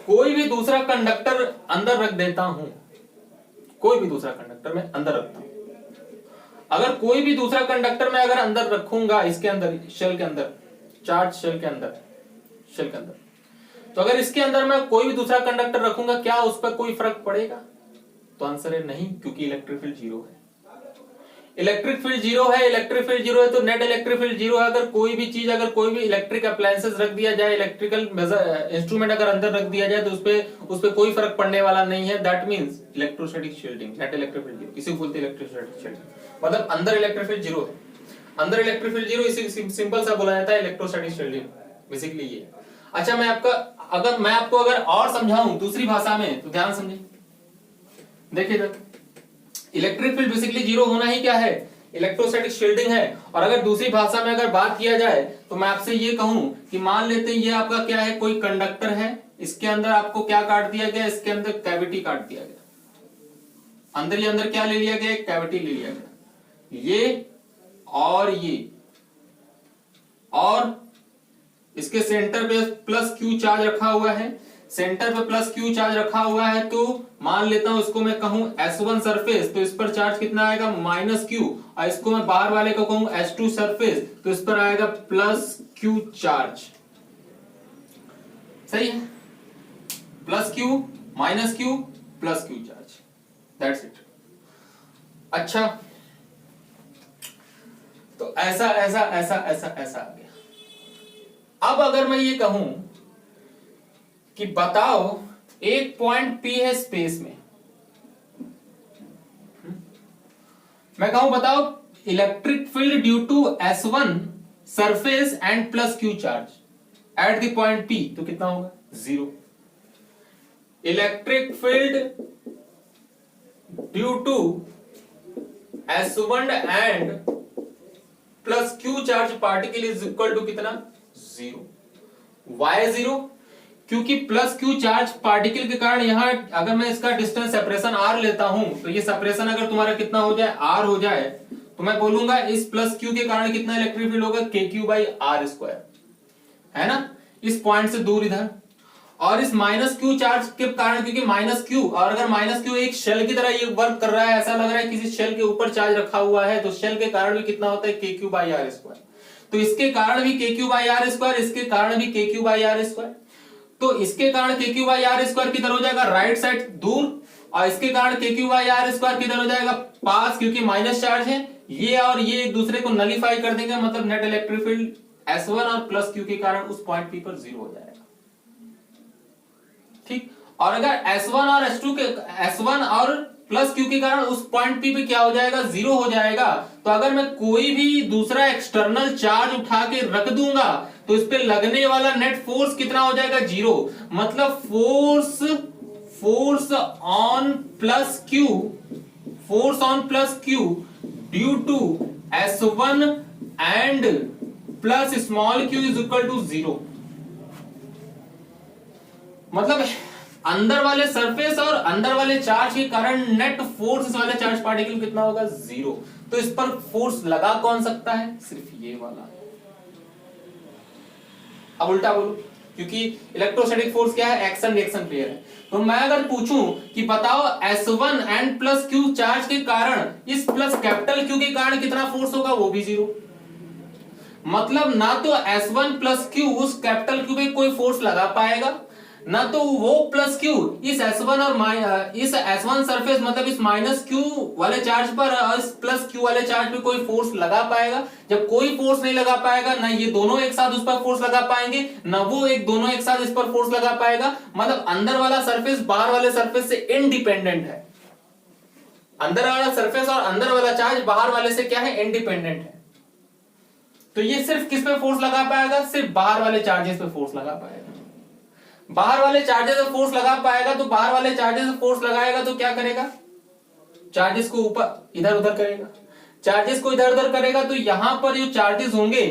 कोई भी दूसरा कंडक्टर अंदर रख देता हूं, कोई भी दूसरा कंडक्टर मैं अंदर रखता हूं, अगर कोई भी दूसरा कंडक्टर मैं अगर अंदर रखूंगा, इसके अंदर शेल के अंदर, चार्ज शेल के अंदर, तो अगर इसके अंदर मैं कोई भी दूसरा कंडक्टर रखूंगा, क्या उस पर कोई फर्क पड़ेगा? तो आंसर है नहीं, क्योंकि इलेक्ट्रिक फील्ड जीरो है। इलेक्ट्रिक फील्ड जीरो है, इलेक्ट्रिक फील्ड जीरो है तो नेट इलेक्ट्रिक फील्ड जीरो है। अगर कोई भी चीज, अगर कोई भी इलेक्ट्रिक अप्लायंसेस रख दिया जाए, इलेक्ट्रिकल इंस्ट्रूमेंट अगर अंदर रख दिया जाए तो उस पे कोई फर्क पड़ने वाला नहीं है। That means electrostatic shielding, net electric field zero, इसी को बोलते हैं इलेक्ट्रोस्टैटिक शील्डिंग। मतलब अंदर इलेक्ट्रिक फील्ड जीरो है, अंदर इलेक्ट्रिक फील्ड जीरो, इसी सिंपल सा बोला जाता है इलेक्ट्रोस्टैटिक शील्डिंग, बेसिकली ये। अच्छा, मैं आपको अगर और समझाऊं दूसरी भाषा में तो ध्यान समझिए, देखिए इधर इलेक्ट्रिक फील्ड बेसिकली जीरो होना ही क्या है, इलेक्ट्रोस्टैटिक शील्डिंग है। और अगर दूसरी भाषा में अगर बात किया जाए तो मैं आपसे ये कहूं कि मान लेते हैं ये आपका क्या है, कोई कंडक्टर है, इसके अंदर आपको क्या काट दिया गया, इसके अंदर कैविटी काट दिया गया, अंदर ही अंदर क्या ले लिया गया, एक कैविटी ले लिया गया, ये और इसके सेंटर पे प्लस क्यू चार्ज रखा हुआ है, सेंटर पे प्लस क्यू चार्ज रखा हुआ है। तो मान लेता हूं इसको मैं कहूं S1 सरफेस, तो इस पर चार्ज कितना आएगा, माइनस क्यू। और इसको मैं बाहर वाले को कहूं S2 सरफेस, तो इस पर आएगा प्लस क्यू चार्ज। सही है, plus Q minus Q plus Q charge, that's it. अच्छा, तो ऐसा ऐसा ऐसा ऐसा ऐसा आ गया। अब अगर मैं ये कहूं कि बताओ एक पॉइंट P है स्पेस में, मैं कहूं बताओ electric field due to S1 surface and plus Q charge at the point P, तो कितना होगा, 0। Electric field due to S1 and plus Q charge particle is equal to कितना, 0। वाई 0, क्योंकि प्लस क्यू चार्ज पार्टिकल के कारण यहां अगर मैं इसका डिस्टेंस सेपरेशन r लेता हूं तो ये सेपरेशन अगर तुम्हारा कितना हो जाए, r हो जाए, तो मैं बोलूंगा इस प्लस क्यू के कारण कितना इलेक्ट्रिक फील्ड होगा, KQ/r², है ना, इस पॉइंट से दूर इधर। और इस माइनस क्यू चार्ज के कारण, क्योंकि माइनस क्यू, और अगर माइनस क्यू एक शेल की तरह ये वर्क कर रहा है, ऐसा लग रहा है किसी शेल के ऊपर चार्ज रखा हुआ है, तो शेल के कारण भी कितना होता है, KQ/r²। तो इसके कारण भी KQ/r², इसके कारण भी KQ/r²। तो इसके कारण KQ/r² किधर हो जाएगा, राइट साइड दूर, और इसके कारण KQ/r² किधर हो जाएगा, पास, क्योंकि माइनस चार्ज है। ये और ये एक दूसरे को नलीफाई कर देंगे, मतलब नेट इलेक्ट्रिक फील्ड S1 और प्लस क्यू के कारण उस पॉइंट P पर 0 हो जाएगा। ठीक, और अगर S1 और प्लस क्यू के कारण उस पॉइंट P पे क्या हो जाएगा, 0 हो जाएगा। तो अगर मैं कोई भी दूसरा एक्सटर्नल चार्ज उठा के रख दूंगा तो इस पे लगने वाला नेट फोर्स कितना हो जाएगा, 0। मतलब force on plus q due to S1 and plus small q is equal to 0। मतलब अंदर वाले सरफेस और अंदर वाले चार्ज के कारण नेट फोर्स इस वाले चार्ज पार्टिकल कितना होगा, 0। तो इस पर फोर्स लगा कौन सकता है, सिर्फ ये वाला। अब उल्टा बोलो, क्योंकि इलेक्ट्रोस्टैटिक फोर्स क्या है, एक्शन रिएक्शन पेयर है। तो मैं अगर पूछूं कि बताओ S1 and plus Q charge के कारण इस प्लस कैपिटल क्यू के कारण कितना फोर्स होगा, वो भी 0। मतलब ना तो S1 प्लस क्यू उस कैपिटल क्यू पे कोई फोर्स लगा पाएगा, ना तो वो प्लस क्यू इस S1 और इस S1 सरफेस, मतलब इस माइनस क्यू वाले चार्ज पर इस प्लस क्यू वाले चार्ज पे कोई फोर्स लगा पाएगा। जब कोई फोर्स नहीं लगा पाएगा, ना ये दोनों एक साथ उस पर फोर्स लगा पाएंगे, ना वो दोनों एक साथ इस पर फोर्स लगा पाएगा। मतलब अंदर वाला सरफेस बाहर वाले सरफेस से इंडिपेंडेंट है। अंदर वाला सरफेस और अंदर वाला चार्ज बाहर वाले से क्या है, इंडिपेंडेंट है। तो ये सिर्फ किस पे फोर्स लगा पाएगा, सिर्फ बाहर वाले चार्जेस पे फोर्स लगा पाएगा। बाहर वाले चार्जेस पे फोर्स लगा पाएगा, तो बाहर वाले चार्जेस पे फोर्स लगाएगा तो क्या करेगा, चार्जेस को ऊपर इधर उधर करेगा। चार्जेस को इधर उधर करेगा तो यहां पर जो चार्जेस होंगे,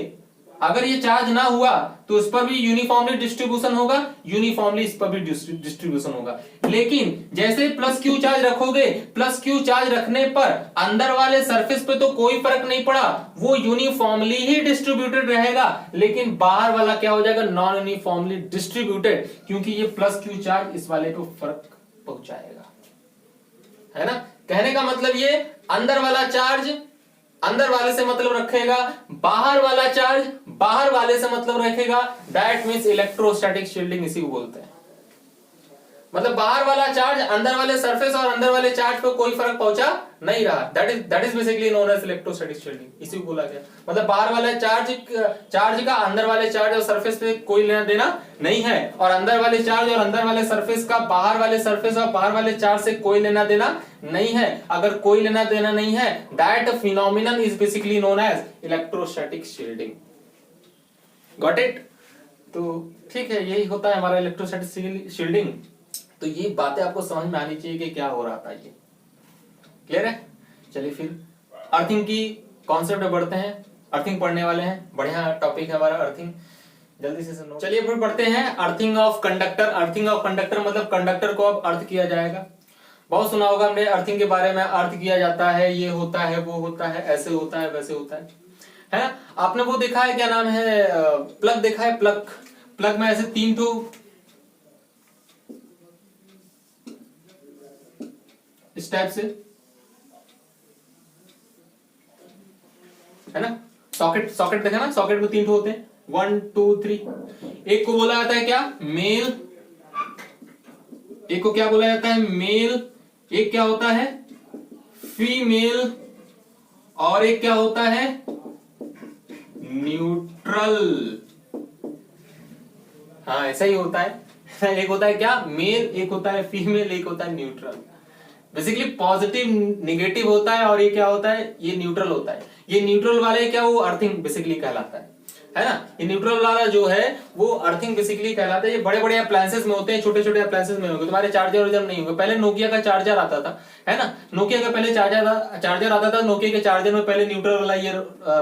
अगर ये चार्ज ना हुआ तो इस पर भी यूनिफॉर्मली डिस्ट्रीब्यूशन होगा, यूनिफॉर्मली इस पर भी डिस्ट्रीब्यूशन होगा। लेकिन जैसे प्लस क्यू चार्ज रखोगे, प्लस क्यू चार्ज रखने पर अंदर वाले सरफेस पे तो कोई फर्क नहीं पड़ा, वो यूनिफॉर्मली ही डिस्ट्रीब्यूटेड रहेगा। लेकिन बाहर वाला क्या हो जाएगा, नॉन यूनिफॉर्मली डिस्ट्रीब्यूटेड, क्योंकि ये प्लस क्यू चार्ज इस वाले को फर्क पहुंचाएगा, है ना। कहने का मतलब ये अंदर वाला चार्ज अंदर वाले से मतलब रखेगा, बाहर वाला चार्ज बाहर वाले से मतलब रखेगा। दैट मींस इलेक्ट्रोस्टैटिक शील्डिंग इसी को बोलते हैं। मतलब बाहर वाला चार्ज अंदर वाले सरफेस और अंदर वाले चार्ज पे कोई फर्क पहुंचा नहीं रहा। That is basically known as electrostatic shielding, इसी को बोला गया। मतलब बाहर वाले चार्ज का अंदर वाले चार्ज और सरफेस पे कोई लेना देना नहीं है, और अंदर वाले चार्ज और अंदर वाले सरफेस का बाहर वाले सरफेस और बाहर वाले चार्ज से कोई लेना देना नहीं है। अगर कोई लेना देना नहीं है, that phenomenon is basically known as electrostatic shielding. Got it? तो ठीक है, यही होता है हमारा इलेक्ट्रोस्टैटिक शील्डिंग। तो ये बातें आपको समझ में आनी चाहिए कि क्या हो रहा था। ये क्लियर है? चलिए फिर अर्थिंग की कॉन्सेप्ट में बढ़ते हैं। अर्थिंग पढ़ने वाले हैं, बढ़िया टॉपिक है हमारा अर्थिंग, जल्दी से सुनो। चलिए फिर पढ़ते हैं earthing of conductor. Earthing of conductor मतलब कंडक्टर को अब अर्थ किया जाएगा। बहुत सुना होगा हमने अर्थिंग के बारे में, अर्थ किया जाता है, ये होता है, वो होता है, ऐसे होता है, वैसे होता है ना? आपने वो देखा है, क्या नाम है, प्लग देखा है? प्लग में ऐसे 3 ठो इस टाइप से, है ना? सॉकेट देखा ना? सॉकेट में 3 ठो होते हैं, 1 2 3। एक को बोला जाता है क्या? मेल। एक को क्या बोला जाता है? मेल। एक क्या होता है? फीमेल। और एक क्या होता है? न्यूट्रल। हाँ, ऐसा ही होता है। एक होता है क्या? मेल, एक होता है फीमेल, एक होता है न्यूट्रल। बेसिकली पॉजिटिव नेगेटिव होता है, और ये क्या होता है? ये न्यूट्रल होता है। ये न्यूट्रल वाले क्या, वो अर्थिंग बेसिकली कहलाता है ना? ये न्यूट्रल वाला जो है वो अर्थिंग बेसिकली कहलाता है। ये बड़े बड़े अप्लायंसेस में होते हैं, छोटे छोटे अप्लायंसेस में होंगे। तुम्हारे चार्जर वार्जर नहीं होंगे। पहले नोकिया का चार्जर आता था, है ना? नोकिया का पहले चार्जर आता था। नोकिया के चार्जर में पहले न्यूट्रल वाला ये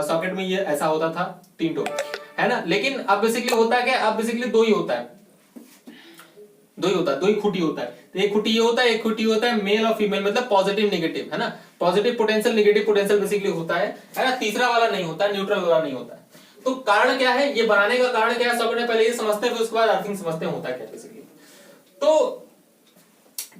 सॉकेट में ये ऐसा होता था, 3 ठो, है ना? लेकिन अब बेसिकली होता है क्या? अब बेसिकली 2 ही होता है, 2 ही खुटी होता है। तो एक खुटी ये होता है, एक खुटी होता है मेल और फीमेल, मतलब पॉजिटिव नेगेटिव, है ना? Positive potential, negative potential basically होता है ना? तीसरा वाला नहीं होता, न्यूट्रल वाला नहीं होता है। तो कारण क्या है? ये बनाने का कारण क्या है? सबने पहले ये समझते हैं, फिर उसके बाद अर्थिंग समझते हैं होता क्या बेसिकली। तो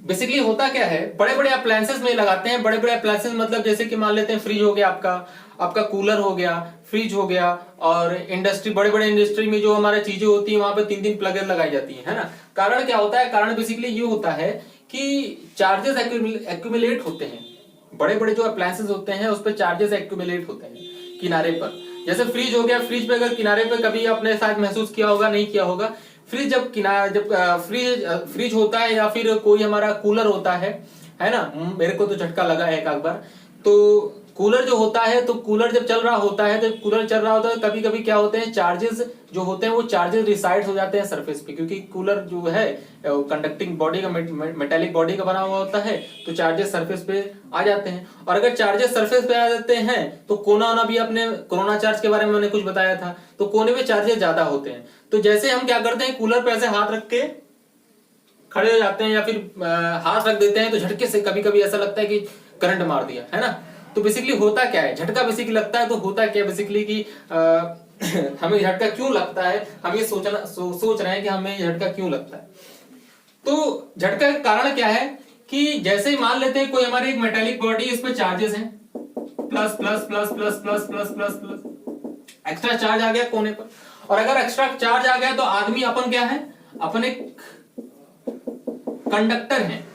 बेसिकली होता क्या है, बड़े बड़े अप्लायंसेस में लगाते हैं। बड़े बड़े अप्लायंसेस मतलब जैसे कि मान लेते हैं फ्रिज हो गया, आपका कूलर हो गया, फ्रिज हो गया, और इंडस्ट्री, बड़े बड़े इंडस्ट्री में जो हमारे चीजें होती है वहां पे 3 प्लगें लगाई जाती है ना? कारण क्या होता है? कारण बेसिकली ये होता है कि चार्जेस एक्यूमुलेट होते हैं। बड़े बड़े जो अप्लायंसेस होते हैं उस पर चार्जेस एक्यूमुलेट होते हैं किनारे पर। जैसे फ्रिज हो गया, फ्रिज पे अगर किनारे पे कभी आपने शायद महसूस किया होगा, नहीं किया होगा, फ्रिज जब फ्रिज होता है या फिर कोई हमारा कूलर होता है ना? मेरे को तो झटका लगा है एक बार। तो कूलर जो होता है, तो कूलर जब चल रहा होता है, तो कूलर चल रहा होता है, कभी कभी क्या होते हैं, चार्जेस जो होते हैं वो चार्जेस रिसाइड हो जाते हैं सरफेस पे, क्योंकि कूलर जो है कंडक्टिंग बॉडी का, मेटेलिक बॉडी का बना हुआ होता है, तो चार्जेस सरफेस पे आ जाते हैं। और अगर चार्जेस सरफेस पे आ जाते हैं तो कोना भी, अपने कोरोना चार्ज के बारे में मैंने कुछ बताया था, तो कोने में चार्जेस ज्यादा होते हैं। तो जैसे हम क्या करते हैं, कूलर पे ऐसे हाथ रख के खड़े हो जाते हैं या फिर हाथ रख देते हैं, तो झटके से कभी कभी ऐसा लगता है कि करंट मार दिया, है ना? तो बेसिकली होता क्या है, झटका बेसिकली लगता है, तो होता क्या है बेसिकली कि हमें झटका क्यों लगता है, हम ये सोच रहे हैं कि हमें झटका क्यों लगता है। तो झटका का कारण क्या है कि जैसे ही मान लेते हैं कोई हमारी एक मेटालिक बॉडी, इस पे चार्जेस हैं, plus plus plus plus plus plus plus plus, extra charge आ गया कोने पर। और अगर एक्स्ट्रा चार्ज आ गया तो आदमी अपन क्या है, अपन एक कंडक्टर है।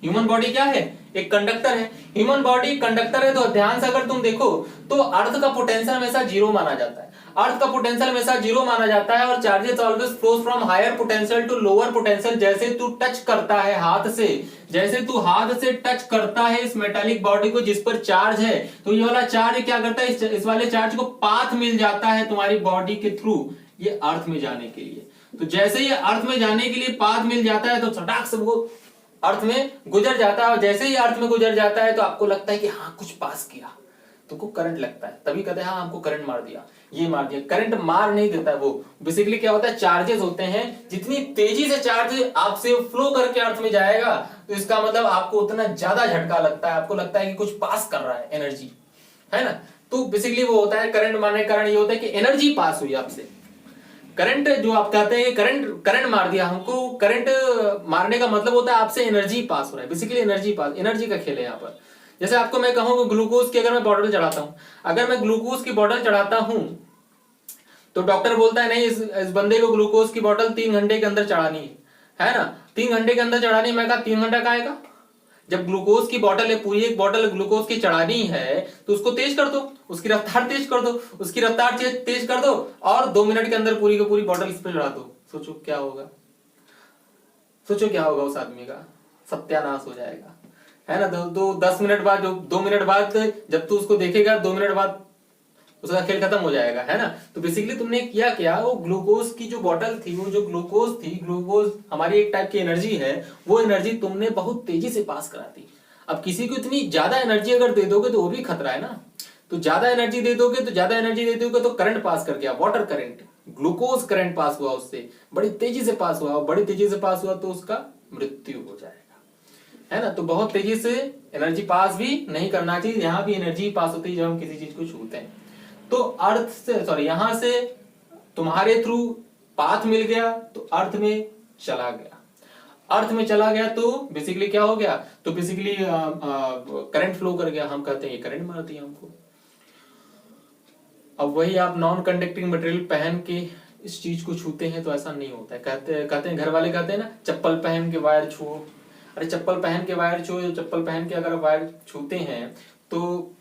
ह्यूमन बॉडी क्या है, एक कंडक्टर है। ह्यूमन बॉडी कंडक्टर है, तो ध्यान से अगर तुम देखो तो अर्थ का पोटेंशियल हमेशा 0 माना जाता है। अर्थ का पोटेंशियल हमेशा 0 माना जाता है, और charges always flows from higher potential to lower potential. जैसे तू टच करता है हाथ से, जैसे तू हाथ से टच करता है इस मेटालिक बॉडी को जिस पर चार्ज है, तो ये वाला चार्ज क्या करता है, इस वाले चार्ज को पाथ मिल जाता है तुम्हारी बॉडी के थ्रू ये अर्थ में जाने के लिए। तो जैसे ये अर्थ में जाने के लिए पाथ मिल जाता है, तो सटाक से वो अर्थ में गुजर जाता है। और जैसे ही अर्थ में गुजर जाता है तो आपको लगता है कि हाँ कुछ पास किया, तुमको करंट लगता है, तभी कहते हैं हाँ हमको करंट मार दिया, ये मार दिया। करंट मार नहीं देता है वो, बेसिकली क्या होता है, चार्जेस होते हैं। जितनी तेजी से चार्ज आपसे फ्लो करके अर्थ में जाएगा, तो इसका मतलब आपको उतना ज्यादा झटका लगता है, आपको लगता है कि कुछ पास कर रहा है एनर्जी, है ना? तो बेसिकली वो होता है, करंट मारने के कारण ये होता है कि एनर्जी पास हुई आपसे। करंट जो आप कहते हैं करंट मार दिया हमको, करंट मारने का मतलब होता है आपसे एनर्जी पास हो रहा है। बेसिकली एनर्जी पास, एनर्जी का खेल है यहाँ पर। जैसे आपको मैं कहूँ ग्लूकोज की अगर मैं बॉटल चढ़ाता हूँ, अगर मैं ग्लूकोज की बॉटल चढ़ाता हूँ तो डॉक्टर बोलता है नहीं, इस बंदे को ग्लूकोज की बॉटल 3 घंटे के अंदर चढ़ानी है ना? 3 घंटे के अंदर चढ़ानी, मैं कहा 3 घंटा का आएगा? जब ग्लूकोज की बोतल है, पूरी एक बोतल ग्लूकोज की चढ़ानी है तो उसको तेज कर दो, उसकी रफ्तार तेज कर दो, उसकी रफ्तार तेज कर दो और 2 मिनट के अंदर पूरी की पूरी बोतल इस पे चढ़ा दो। सोचो क्या होगा, सोचो क्या होगा उस आदमी का, सत्यानाश हो जाएगा, है ना। तो 10 मिनट बाद, जो 2 मिनट बाद जब तू उसको देखेगा, 2 मिनट बाद उसका खेल खत्म हो जाएगा, है ना। तो बेसिकली तुमने किया क्या, वो ग्लूकोज की जो बोतल थी, वो जो ग्लूकोज थी, ग्लूकोज हमारी एक टाइप की एनर्जी है, वो एनर्जी तुमने बहुत तेजी से पास करा दी। अब किसी को इतनी ज्यादा एनर्जी अगर दे दोगे तो वो भी खतरा है ना। तो ज्यादा एनर्जी दे दोगे तो ज्यादा एनर्जी दे दोगे तो करंट पास कर गया, water current, glucose current pass हुआ, उससे बड़ी तेजी से पास हुआ, बड़ी तेजी से पास हुआ तो उसका मृत्यु हो जाएगा, है ना। तो बहुत तेजी से एनर्जी पास भी नहीं करना चाहिए। यहाँ भी एनर्जी पास होती है जब हम किसी चीज को छूते हैं। तो अर्थ से, सॉरी, यहां से तुम्हारे थ्रू पाथ मिल गया तो अर्थ में चला गया, अर्थ में चला गया तो बेसिकली क्या हो गया, तो बेसिकली करंट फ्लो कर गया, हम कहते हैं ये करंट मार दिया हमको। अब वही आप नॉन कंडक्टिंग मटेरियल पहन के इस चीज को छूते हैं तो ऐसा नहीं होता है। कहते हैं घर वाले कहते हैं ना, चप्पल पहन के वायर छुओ। अरे चप्पल पहन के वायर छुओ, चप्पल पहन के अगर वायर छूते हैं तो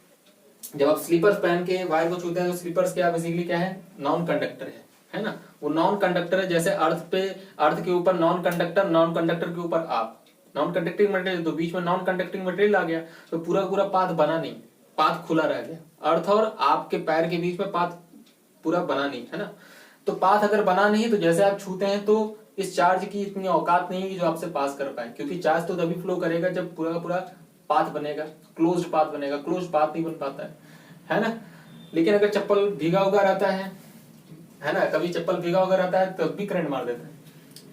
जब आप स्लीपर्स पहन के वायर को छूते हैं तो स्लीपर्स क्या बेसिकली क्या है, नॉन कंडक्टर है ना। वो नॉन कंडक्टर है, जैसे अर्थ के ऊपर नॉन कंडक्टर, नॉन कंडक्टर के ऊपर आप, नॉन कंडक्टिंग मटेरियल, तो बीच में नॉन कंडक्टिंग मटेरियल आ गया तो पूरा पूरा पाथ बना नहीं, पाथ खुला रह गया। अर्थ और आपके पैर के बीच में पाथ पूरा बना नहीं, है ना। तो पाथ अगर बना नहीं तो जैसे आप छूते हैं तो इस चार्ज की इतनी औकात नहीं है जो आपसे पास कर पाए, क्योंकि चार्ज तो तभी फ्लो करेगा जब पूरा का पूरा पाथ बनेगा, क्लोज्ड पाथ बनेगा, क्लोज्ड पाथ नहीं बन पाता है ना। लेकिन अगर चप्पल भीगा हुआ रहता है ना, कभी चप्पल भीगा हुआ रहता है तब भी करंट मार देता है,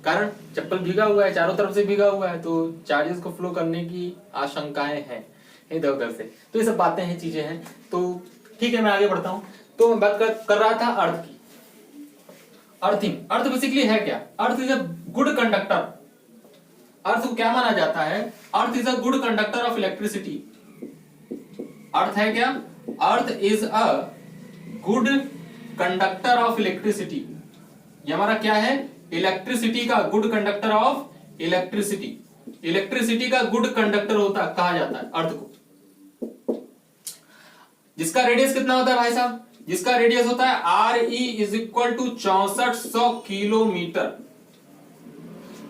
कारण चप्पल भीगा हुआ है, चारों तरफ से भीगा हुआ है, तो चार्जेस को फ्लो करने की आशंकाएं हैं इधर उधर से। तो ये सब बातें हैं, चीजें हैं। तो ठीक है, मैं आगे बढ़ता हूं। तो मैं बात कर रहा था अर्थ की, अर्थिंग। अर्थ बेसिकली है क्या, earth is a good conductor. Earth को क्या माना जाता है, earth is a good conductor of electricity. Earth है क्या, earth is a good conductor of electricity. ये हमारा क्या है, इलेक्ट्रिसिटी का good conductor of electricity. Electricity का गुड कंडक्टर होता कहा जाता है अर्थ को। जिसका रेडियस कितना होता है भाई साहब, जिसका रेडियस होता है R E is equal to 6400 kilometre.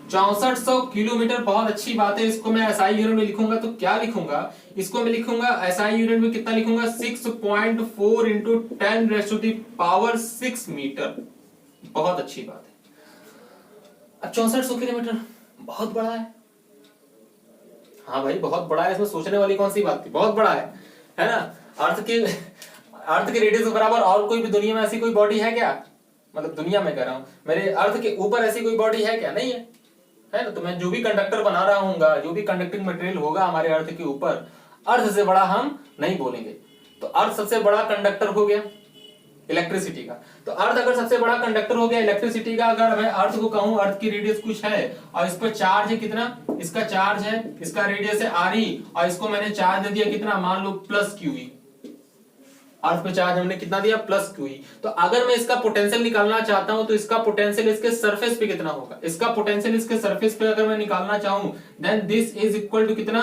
6400 kilometre, बहुत अच्छी बात है। इसको मैं एसआई यूनिट में लिखूंगा तो क्या लिखूंगा, इसको मैं लिखूंगा एसआई यूनिट में कितना लिखूंगा, 6.4 इंटू 10⁻⁶ मीटर। बहुत अच्छी बात है। अब 6400 किलोमीटर बहुत बड़ा है। हाँ भाई बहुत बड़ा है, इसमें सोचने वाली कौन सी बात थी, बहुत बड़ा है ना। अर्थ के रेडियस के बराबर और कोई भी दुनिया में ऐसी कोई बॉडी है क्या, मतलब दुनिया में कह रहा हूं, मेरे अर्थ के ऊपर ऐसी कोई बॉडी है क्या, नहीं है ना। तो मैं जो भी कंडक्टर बना रहा हूँ, जो भी कंडक्टिंग मटेरियल होगा हमारे अर्थ के ऊपर, अर्थ से बड़ा हम नहीं बोलेंगे। तो अर्थ सबसे बड़ा कंडक्टर हो गया इलेक्ट्रिसिटी का। तो अर्थ अगर सबसे बड़ा कंडक्टर हो गया इलेक्ट्रिसिटी का, अगर मैं अर्थ को कहूं अर्थ की रेडियस कुछ है और इस पर चार्ज है कितना, इसका चार्ज है, इसका रेडियस है आर ई, और इसको मैंने चार्ज दे दिया कितना, मान लो प्लस क्यू ई। अर्थ पे चार्ज हमने कितना दिया, प्लस क्यू ई। तो अगर मैं इसका पोटेंशियल निकालना चाहता हूं तो इसका पोटेंशियल इसके सरफेस पे कितना होगा, इसका पोटेंशियल इसके सरफेस पे अगर मैं निकालना चाहूं, then this is equal to कितना,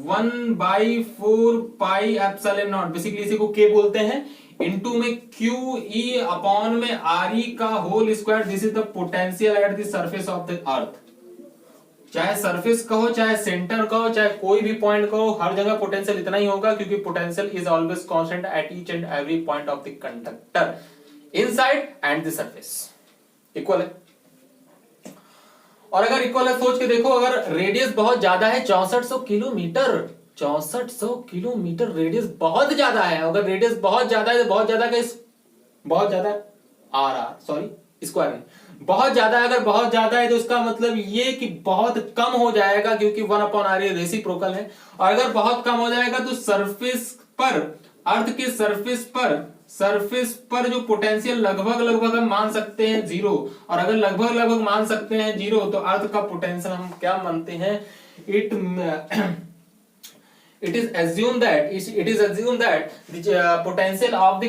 1/4 पाई एप्सिलॉन नॉट। बेसिकली इसी को के बोलते हैं, इनटू में क्यू ई अपॉन में आर ई का whole square. This is the potential at the surface of the earth. चाहे सरफेस कहो, चाहे सेंटर कहो, चाहे कोई भी पॉइंट कहो, हर जगह पोटेंशियल इतना ही होगा, क्योंकि potential is always constant at each and every point of the conductor inside and the surface. Equal है। और अगर इक्वल है, सोच के देखो, अगर रेडियस बहुत ज्यादा है 6400 किलोमीटर, 6400 किलोमीटर रेडियस बहुत ज्यादा है। अगर रेडियस बहुत ज्यादा है तो बहुत ज्यादा का बहुत ज्यादा सॉरी स्क्वायर में बहुत ज्यादा है, अगर बहुत ज्यादा है तो इसका मतलब ये कि बहुत कम हो जाएगा, क्योंकि 1/r रेसिप्रोकल है। और अगर बहुत कम हो जाएगा तो सरफेस पर, अर्थ के सरफेस पर जो पोटेंशियल लगभग हम मान सकते हैं 0। और अगर लगभग मान सकते हैं 0 तो अर्थ का पोटेंशियल हम क्या मानते हैं, it is assumed that the potential of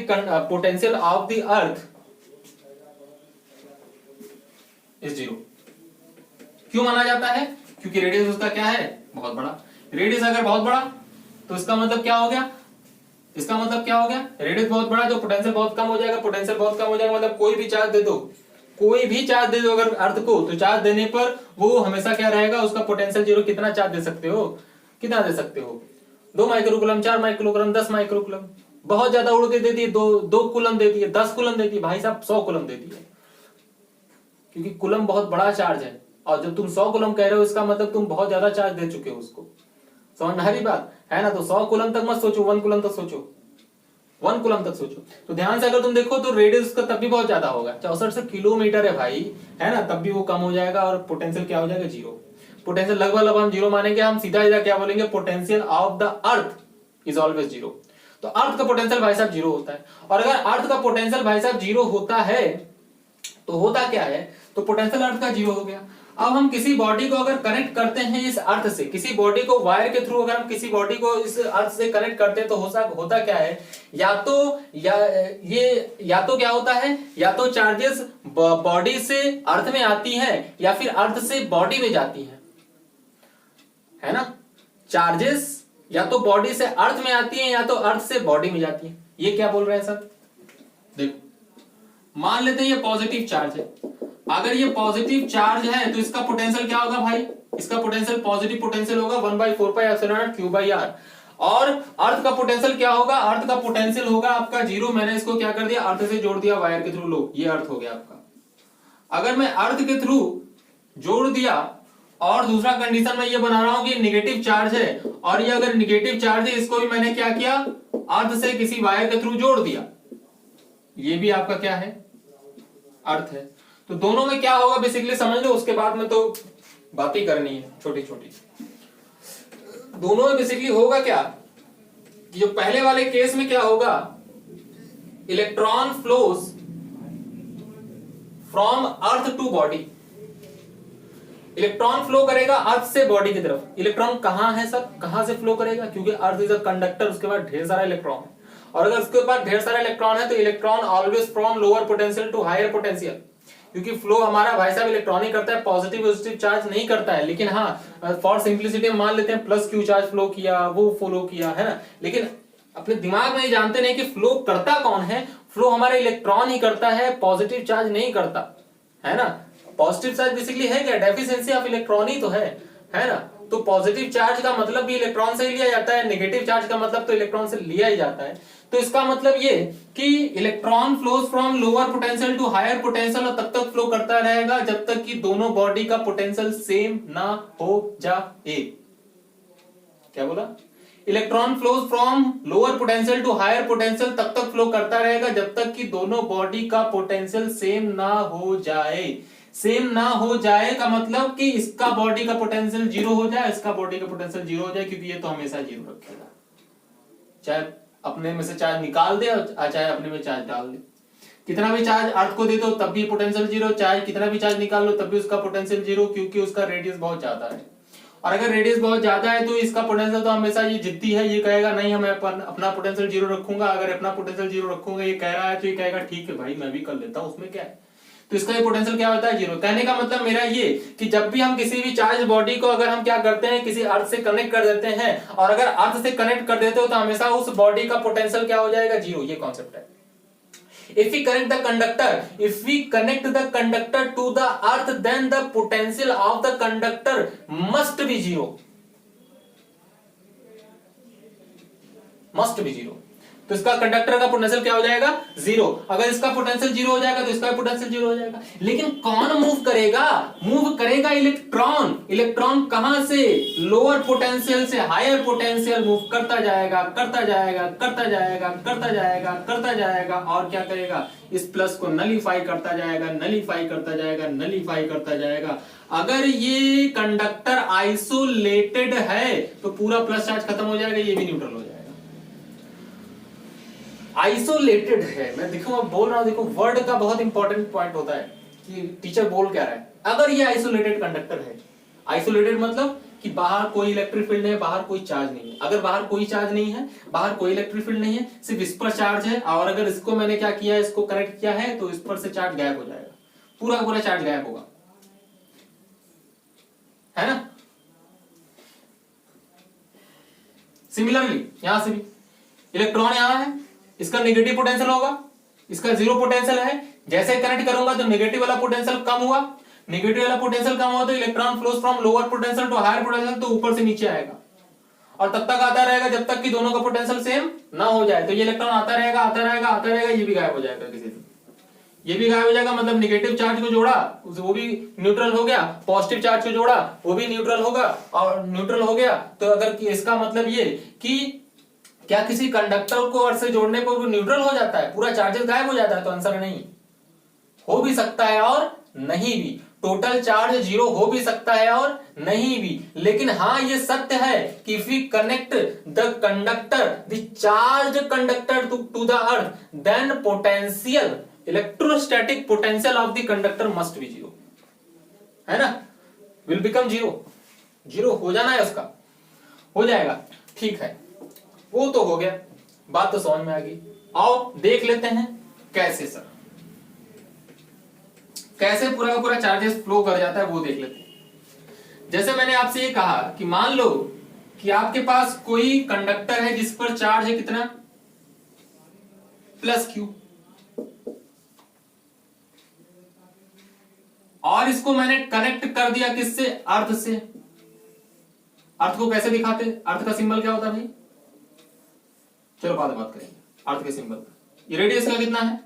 the earth is 0। क्यों माना जाता है? क्योंकि रेडियस उसका क्या है, बहुत बड़ा। रेडियस अगर बहुत बड़ा तो इसका मतलब क्या हो गया, इसका मतलब क्या हो गया, रेडियस बहुत बड़ा तो पोटेंशियल बहुत कम हो जाएगा, पोटेंशियल बहुत कम हो जाएगा मतलब कोई भी चार्ज दे दो, कोई भी चार्ज दे दो अगर अर्थ को, तो चार्ज देने पर वो हमेशा क्या रहेगा, उसका पोटेंशियल जीरो। कितना चार्ज दे सकते हो, कितना दे सकते हो, 2 माइक्रोकूलम, 4 माइक्रोकूलम, 10 माइक्रोकूलम। बहुत ज्यादा उड़ के देती है, 2 कूलम देती है, 10 कूलम देती है, भाई साहब 100 कूलम देती है, क्योंकि कूलम बहुत बड़ा चार्ज है। और जब तुम 100 कूलम कह रहे हो इसका मतलब तुम बहुत ज्यादा चार्ज दे चुके हो उसको, समझ में आ रही बात है ना? तो 100 कूलम तक मत सोचो, 1 कूलम तक सोचो, 1 कूलम तक सोचो। तो ध्यान से अगर तुम देखो तो रेडियस का तब भी बहुत ज्यादा होगा, 64 किलोमीटर है भाई, है ना, तब भी वो कम हो जाएगा और पोटेंशियल क्या हो जाएगा, जीरो। पोटेंशियल लगभग हम जीरो मानेंगे, हम सीधा सीधा क्या बोलेंगे, potential of the earth is always zero. तो अर्थ का पोटेंशियल भाई साहब जीरो होता है, और अगर अर्थ का पोटेंशियल भाई साहब जीरो होता है तो होता क्या है, तो पोटेंशियल अर्थ का जीरो हो गया। अब हम किसी बॉडी को अगर कनेक्ट करते हैं इस अर्थ से, किसी बॉडी को वायर के थ्रू अगर हम किसी बॉडी को इस अर्थ से कनेक्ट करते हैं तो होता क्या है, या तो क्या होता है, या तो चार्जेस बॉडी से अर्थ में आती है या फिर अर्थ से बॉडी में जाती है ना। चार्जेस या तो बॉडी से अर्थ में आती है या तो अर्थ से बॉडी में जाती है। ये क्या बोल रहे हैं सर, देखो मान लेते हैं ये पॉजिटिव चार्ज है, अगर ये पॉजिटिव चार्ज है तो इसका पोटेंशियल क्या होगा भाई, इसका पोटेंशियल पॉजिटिव पोटेंशियल होगा 1/4πε0 और अर्थ का पोटेंशियल क्या होगा, अर्थ का पोटेंशियल होगा आपका जीरो। मैंने इसको क्या कर दिया, अर्थ से जोड़ दिया वायर के थ्रू, लो ये अर्थ हो गया आपका। अगर मैं अर्थ के थ्रू जोड़ दिया और दूसरा कंडीशन में ये बना रहा हूं कि नेगेटिव चार्ज है, और ये अगर नेगेटिव चार्ज है इसको भी मैंने क्या किया, अर्थ से किसी वायर के थ्रू जोड़ दिया, ये भी आपका क्या है, अर्थ है। तो दोनों में क्या होगा बेसिकली समझ लो, उसके बाद में तो बात ही करनी है छोटी छोटी। दोनों में बेसिकली होगा क्या, कि जो पहले वाले केस में क्या होगा, electron flows from earth to body, electron flow करेगा अर्थ से बॉडी की तरफ। इलेक्ट्रॉन कहां है सर, कहां से फ्लो करेगा, क्योंकि अर्थ इज अ कंडक्टर, उसके बाद ढेर सारा इलेक्ट्रॉन है, और अगर उसके पास ढेर सारा इलेक्ट्रॉन है तो electron always from lower potential to higher potential, क्योंकि फ्लो हमारा भाई साहब इलेक्ट्रॉन ही करता है, पॉजिटिव पॉजिटिव चार्ज नहीं करता है। लेकिन हाँ फॉर सिंप्लिसिटी मान लेते हैं प्लस क्यू चार्ज फ्लो किया, वो फ्लो किया, है ना। लेकिन अपने दिमाग में ये जानते नहीं कि फ्लो करता कौन है, फ्लो हमारा इलेक्ट्रॉन ही करता है, पॉजिटिव चार्ज नहीं करता, है ना। पॉजिटिव चार्ज बेसिकली है क्या, डेफिशिएंसी ऑफ इलेक्ट्रॉन ही तो है ना। तो पॉजिटिव चार्ज का मतलब भी इलेक्ट्रॉन से ही लिया जाता है, नेगेटिव चार्ज का मतलब तो इलेक्ट्रॉन से लिया ही जाता है। तो इसका मतलब ये कि electron flows from lower potential to higher potential, और तब तक फ्लो करता रहेगा जब तक कि दोनों बॉडी का पोटेंशियल सेम ना हो जाए। क्या बोला, electron flows from lower potential to higher potential, तब तक फ्लो करता रहेगा जब तक कि दोनों बॉडी का पोटेंशियल सेम ना हो जाए। सेम ना हो जाए का मतलब कि इसका बॉडी का पोटेंशियल जीरो हो जाए, इसका बॉडी का पोटेंशियल जीरो हो जाए, क्योंकि ये तो हमेशा जीरो रखेगा, चाहे अपने में से चार्ज निकाल दे और चाहे अपने में चार्ज डाल दे। कितना भी चार्ज अर्थ को दे दो तब भी पोटेंशियल जीरो, चाहे कितना भी चार्ज निकाल लो तब भी उसका पोटेंशियल जीरो, क्योंकि उसका रेडियस बहुत ज्यादा है। और अगर रेडियस बहुत ज्यादा है तो इसका पोटेंशियल तो हमेशा ये जिद्दी है, ये कहेगा नहीं मैं अपना पोटेंशियल जीरो रखूंगा। अगर अपना पोटेंशियल जीरो रखूंगा ये कह रहा है तो ये कहेगा ठीक है भाई मैं भी कर लेता हूं, उसमें क्या है। तो इसका ये पोटेंशियल क्या होता है, जीरो। कहने का मतलब मेरा ये कि जब भी हम किसी भी चार्ज बॉडी को अगर हम क्या करते हैं, किसी अर्थ से कनेक्ट कर देते हैं, और अगर अर्थ से कनेक्ट कर देते हो तो हमेशा उस बॉडी का पोटेंशियल क्या हो जाएगा, जीरो। ये कॉन्सेप्ट है। If we connect the conductor to the earth, then the potential of the conductor must be zero. Must be zero. तो इसका कंडक्टर का पोटेंशियल क्या हो जाएगा, जीरो। अगर इसका पोटेंशियल जीरो हो जाएगा तो इसका पोटेंशियल जीरो हो जाएगा। लेकिन कौन मूव करेगा, मूव करेगा इलेक्ट्रॉन। इलेक्ट्रॉन कहां से, लोअर पोटेंशियल से हायर पोटेंशियल मूव करता जाएगा, करता जाएगा, करता जाएगा, करता जाएगा, करता जाएगा, और क्या करेगा, इस प्लस को नलीफाई करता जाएगा, नलीफाई करता जाएगा, नलीफाई करता जाएगा। अगर ये कंडक्टर आइसोलेटेड है तो पूरा प्लस चार्ज खत्म हो जाएगा, ये भी न्यूट्रल हो जाएगा। आइसोलेटेड है, मैं देखो बोल रहा हूं, देखो वर्ड का बहुत इंपॉर्टेंट पॉइंट होता है कि टीचर बोल क्या रहा है। अगर ये आइसोलेटेड कंडक्टर है, आइसोलेटेड मतलब कि बाहर कोई इलेक्ट्रिक फील्ड नहीं है, बाहर कोई चार्ज नहीं है। अगर बाहर कोई चार्ज नहीं है, बाहर कोई इलेक्ट्रिक फील्ड नहीं है, सिर्फ इस पर चार्ज है, और अगर इसको मैंने क्या किया, इसको कनेक्ट किया है तो इस पर से चार्ज गायब हो जाएगा, पूरा पूरा चार्ज गायब होगा। है ना। सिमिलरली यहां से भी इलेक्ट्रॉन यहां है, इसका नेगेटिव पोटेंशियल होगा, इसका जीरो पोटेंशियल है। जैसे कनेक्ट करूंगा तो नेगेटिव वाला पोटेंशियल कम हुआ, नेगेटिव वाला पोटेंशियल कम हुआ तो electron flows from lower potential to higher potential, तो ऊपर से नीचे आएगा और तब तक आता रहेगा जब तक कि दोनों का पोटेंशियल सेम ना हो जाए। तो ये इलेक्ट्रॉन आता रहेगा आता रहेगा आता रहेगा, ये भी गायब हो जाएगा किसी से, ये भी गायब हो जाएगा। मतलब नेगेटिव चार्ज को जोड़ा वो भी न्यूट्रल हो गया, पॉजिटिव चार्ज को जोड़ा वो भी न्यूट्रल होगा और न्यूट्रल हो गया। तो अगर इसका मतलब ये कि क्या किसी कंडक्टर को अर्थ से जोड़ने पर वो न्यूट्रल हो जाता है, पूरा चार्जेस गायब हो जाता है? तो आंसर नहीं, हो भी सकता है और नहीं भी। टोटल चार्ज जीरो हो भी सकता है और नहीं भी। लेकिन हाँ ये सत्य है कि if we connect the conductor the charge conductor to the earth then potential electrostatic potential of the conductor must be zero, है ना, विल बिकम जीरो। जीरो हो जाना है उसका, हो जाएगा। ठीक है, वो तो हो गया, बात तो समझ में आ गई। आओ देख लेते हैं कैसे सर, कैसे पूरा का पूरा चार्जेस फ्लो कर जाता है वो देख लेते हैं। जैसे मैंने आपसे ये कहा कि मान लो कि आपके पास कोई कंडक्टर है जिस पर चार्ज है कितना, प्लस क्यू, और इसको मैंने कनेक्ट कर दिया किससे, अर्थ से। अर्थ को कैसे दिखाते, अर्थ का सिंबल क्या होता है भाई, चलो बाद में बात करेंगे अर्थ के सिंबल का। ये रेडियस का कितना है,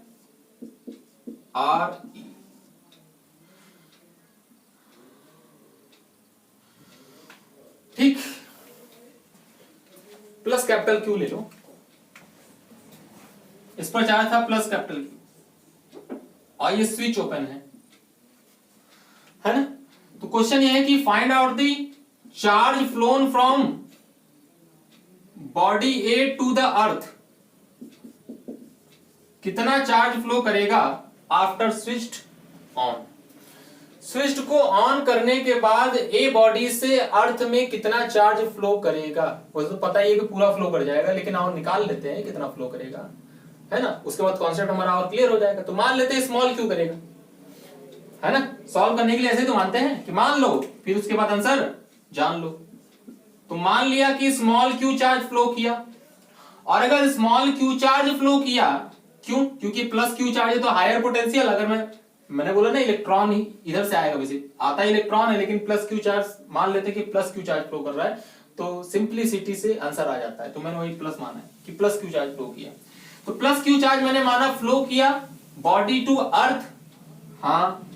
आर ई। ठीक, प्लस कैपिटल क्यू ले लो, इस पर चार्ज था प्लस कैपिटल क्यू और ये स्विच ओपन है ना। तो क्वेश्चन ये है कि find out the charge flown from body A to the earth. कितना चार्ज फ्लो करेगा आफ्टर स्विच्ड ऑन। स्विच को ऑन करने के बाद ए बॉडी से अर्थ में कितना चार्ज फ्लो करेगा, वो तो पता ही है कि पूरा फ्लो कर जाएगा, लेकिन और निकाल लेते हैं कितना फ्लो करेगा, है ना। उसके बाद कॉन्सेप्ट हमारा और क्लियर हो जाएगा। तो मान लेते हैं स्मॉल क्यू करेगा, है ना। सॉल्व करने के लिए ऐसे तो मानते हैं कि मान लो, फिर उसके बाद आंसर जान लो। तो मान लिया कि स्मॉल क्यू चार्ज फ्लो किया, और अगर स्मॉल क्यू चार्ज फ्लो किया, क्यों, क्योंकि प्लस क्यू चार्ज है तो हायर पोटेंशियल। अगर मैंने बोला ना इलेक्ट्रॉन ही इधर से आएगा, वैसे आता है इलेक्ट्रॉन है, लेकिन प्लस क्यू चार्ज मान लेते कि प्लस क्यू चार्ज फ्लो कर रहा है, तो सिंपलिसिटी से आंसर आ जाता है। तो मैंने वही प्लस माना है कि प्लस क्यू चार्ज फ्लो किया। तो प्लस क्यू चार्ज मैंने माना फ्लो किया बॉडी टू अर्थ, हाँ।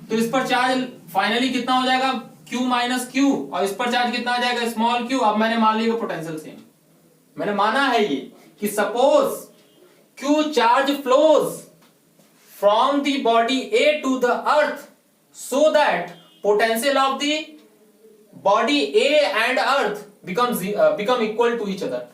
तो इस पर चार्ज फाइनली कितना हो जाएगा, Q माइनस क्यू, और इस पर चार्ज कितना आ जाएगा, स्मॉल क्यू। अब मैंने मान लिया पोटेंशियल सेम, मैंने माना है ये कि suppose Q charge flows from the body A to the earth so that potential of the body A and earth become equal to each other.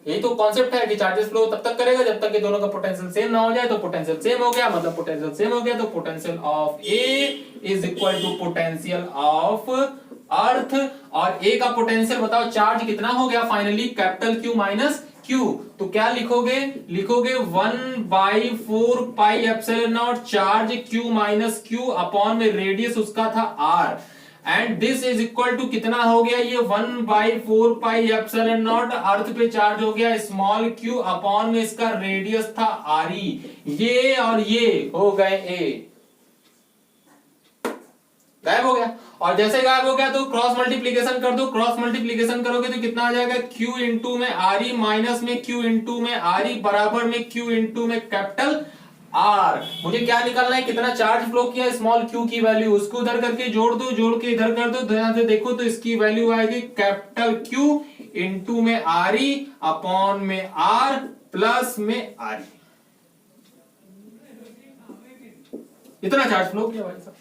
यही तो कॉन्सेप्ट है कि चार्जेस फ्लो तब तक करेगा जब तक कि दोनों का पोटेंशियल सेम ना हो जाए। तो पोटेंशियल सेम हो गया, मतलब पोटेंशियल सेम हो गया, तो potential of A is equal to potential of earth. और ए का पोटेंशियल बताओ चार्ज कितना हो गया finally, capital Q minus Q. तो क्या लिखोगे, लिखोगे 1/4 pi epsilon not charge Q minus Q upon में रेडियस उसका था R, and this is equal to कितना हो गया, ये 1/4 पाई एप्सिलॉन नॉट अर्थ पे चार्ज हो गया स्मॉल क्यू अपॉन में इसका रेडियस था आर ई। ये और ये हो गए ए, गायब हो गया। और जैसे गायब हो गया तो क्रॉस मल्टीप्लीकेशन कर दो, क्रॉस मल्टीप्लीकेशन करोगे तो कितना आ जाएगा, Q इंटू में आर ई माइनस में Q इंटू में आर ई बराबर में Q इंटू में कैपिटल आर। मुझे क्या निकालना है, कितना चार्ज फ्लो किया स्मॉल क्यू की वैल्यू, उसको उधर करके जोड़ दो, जोड़ के इधर कर दो, ध्यान से देखो तो इसकी वैल्यू आएगी कैपिटल क्यू इंटू में आर ई अपॉन में आर प्लस में आर ई। इतना चार्ज फ्लो किया भाई साहब।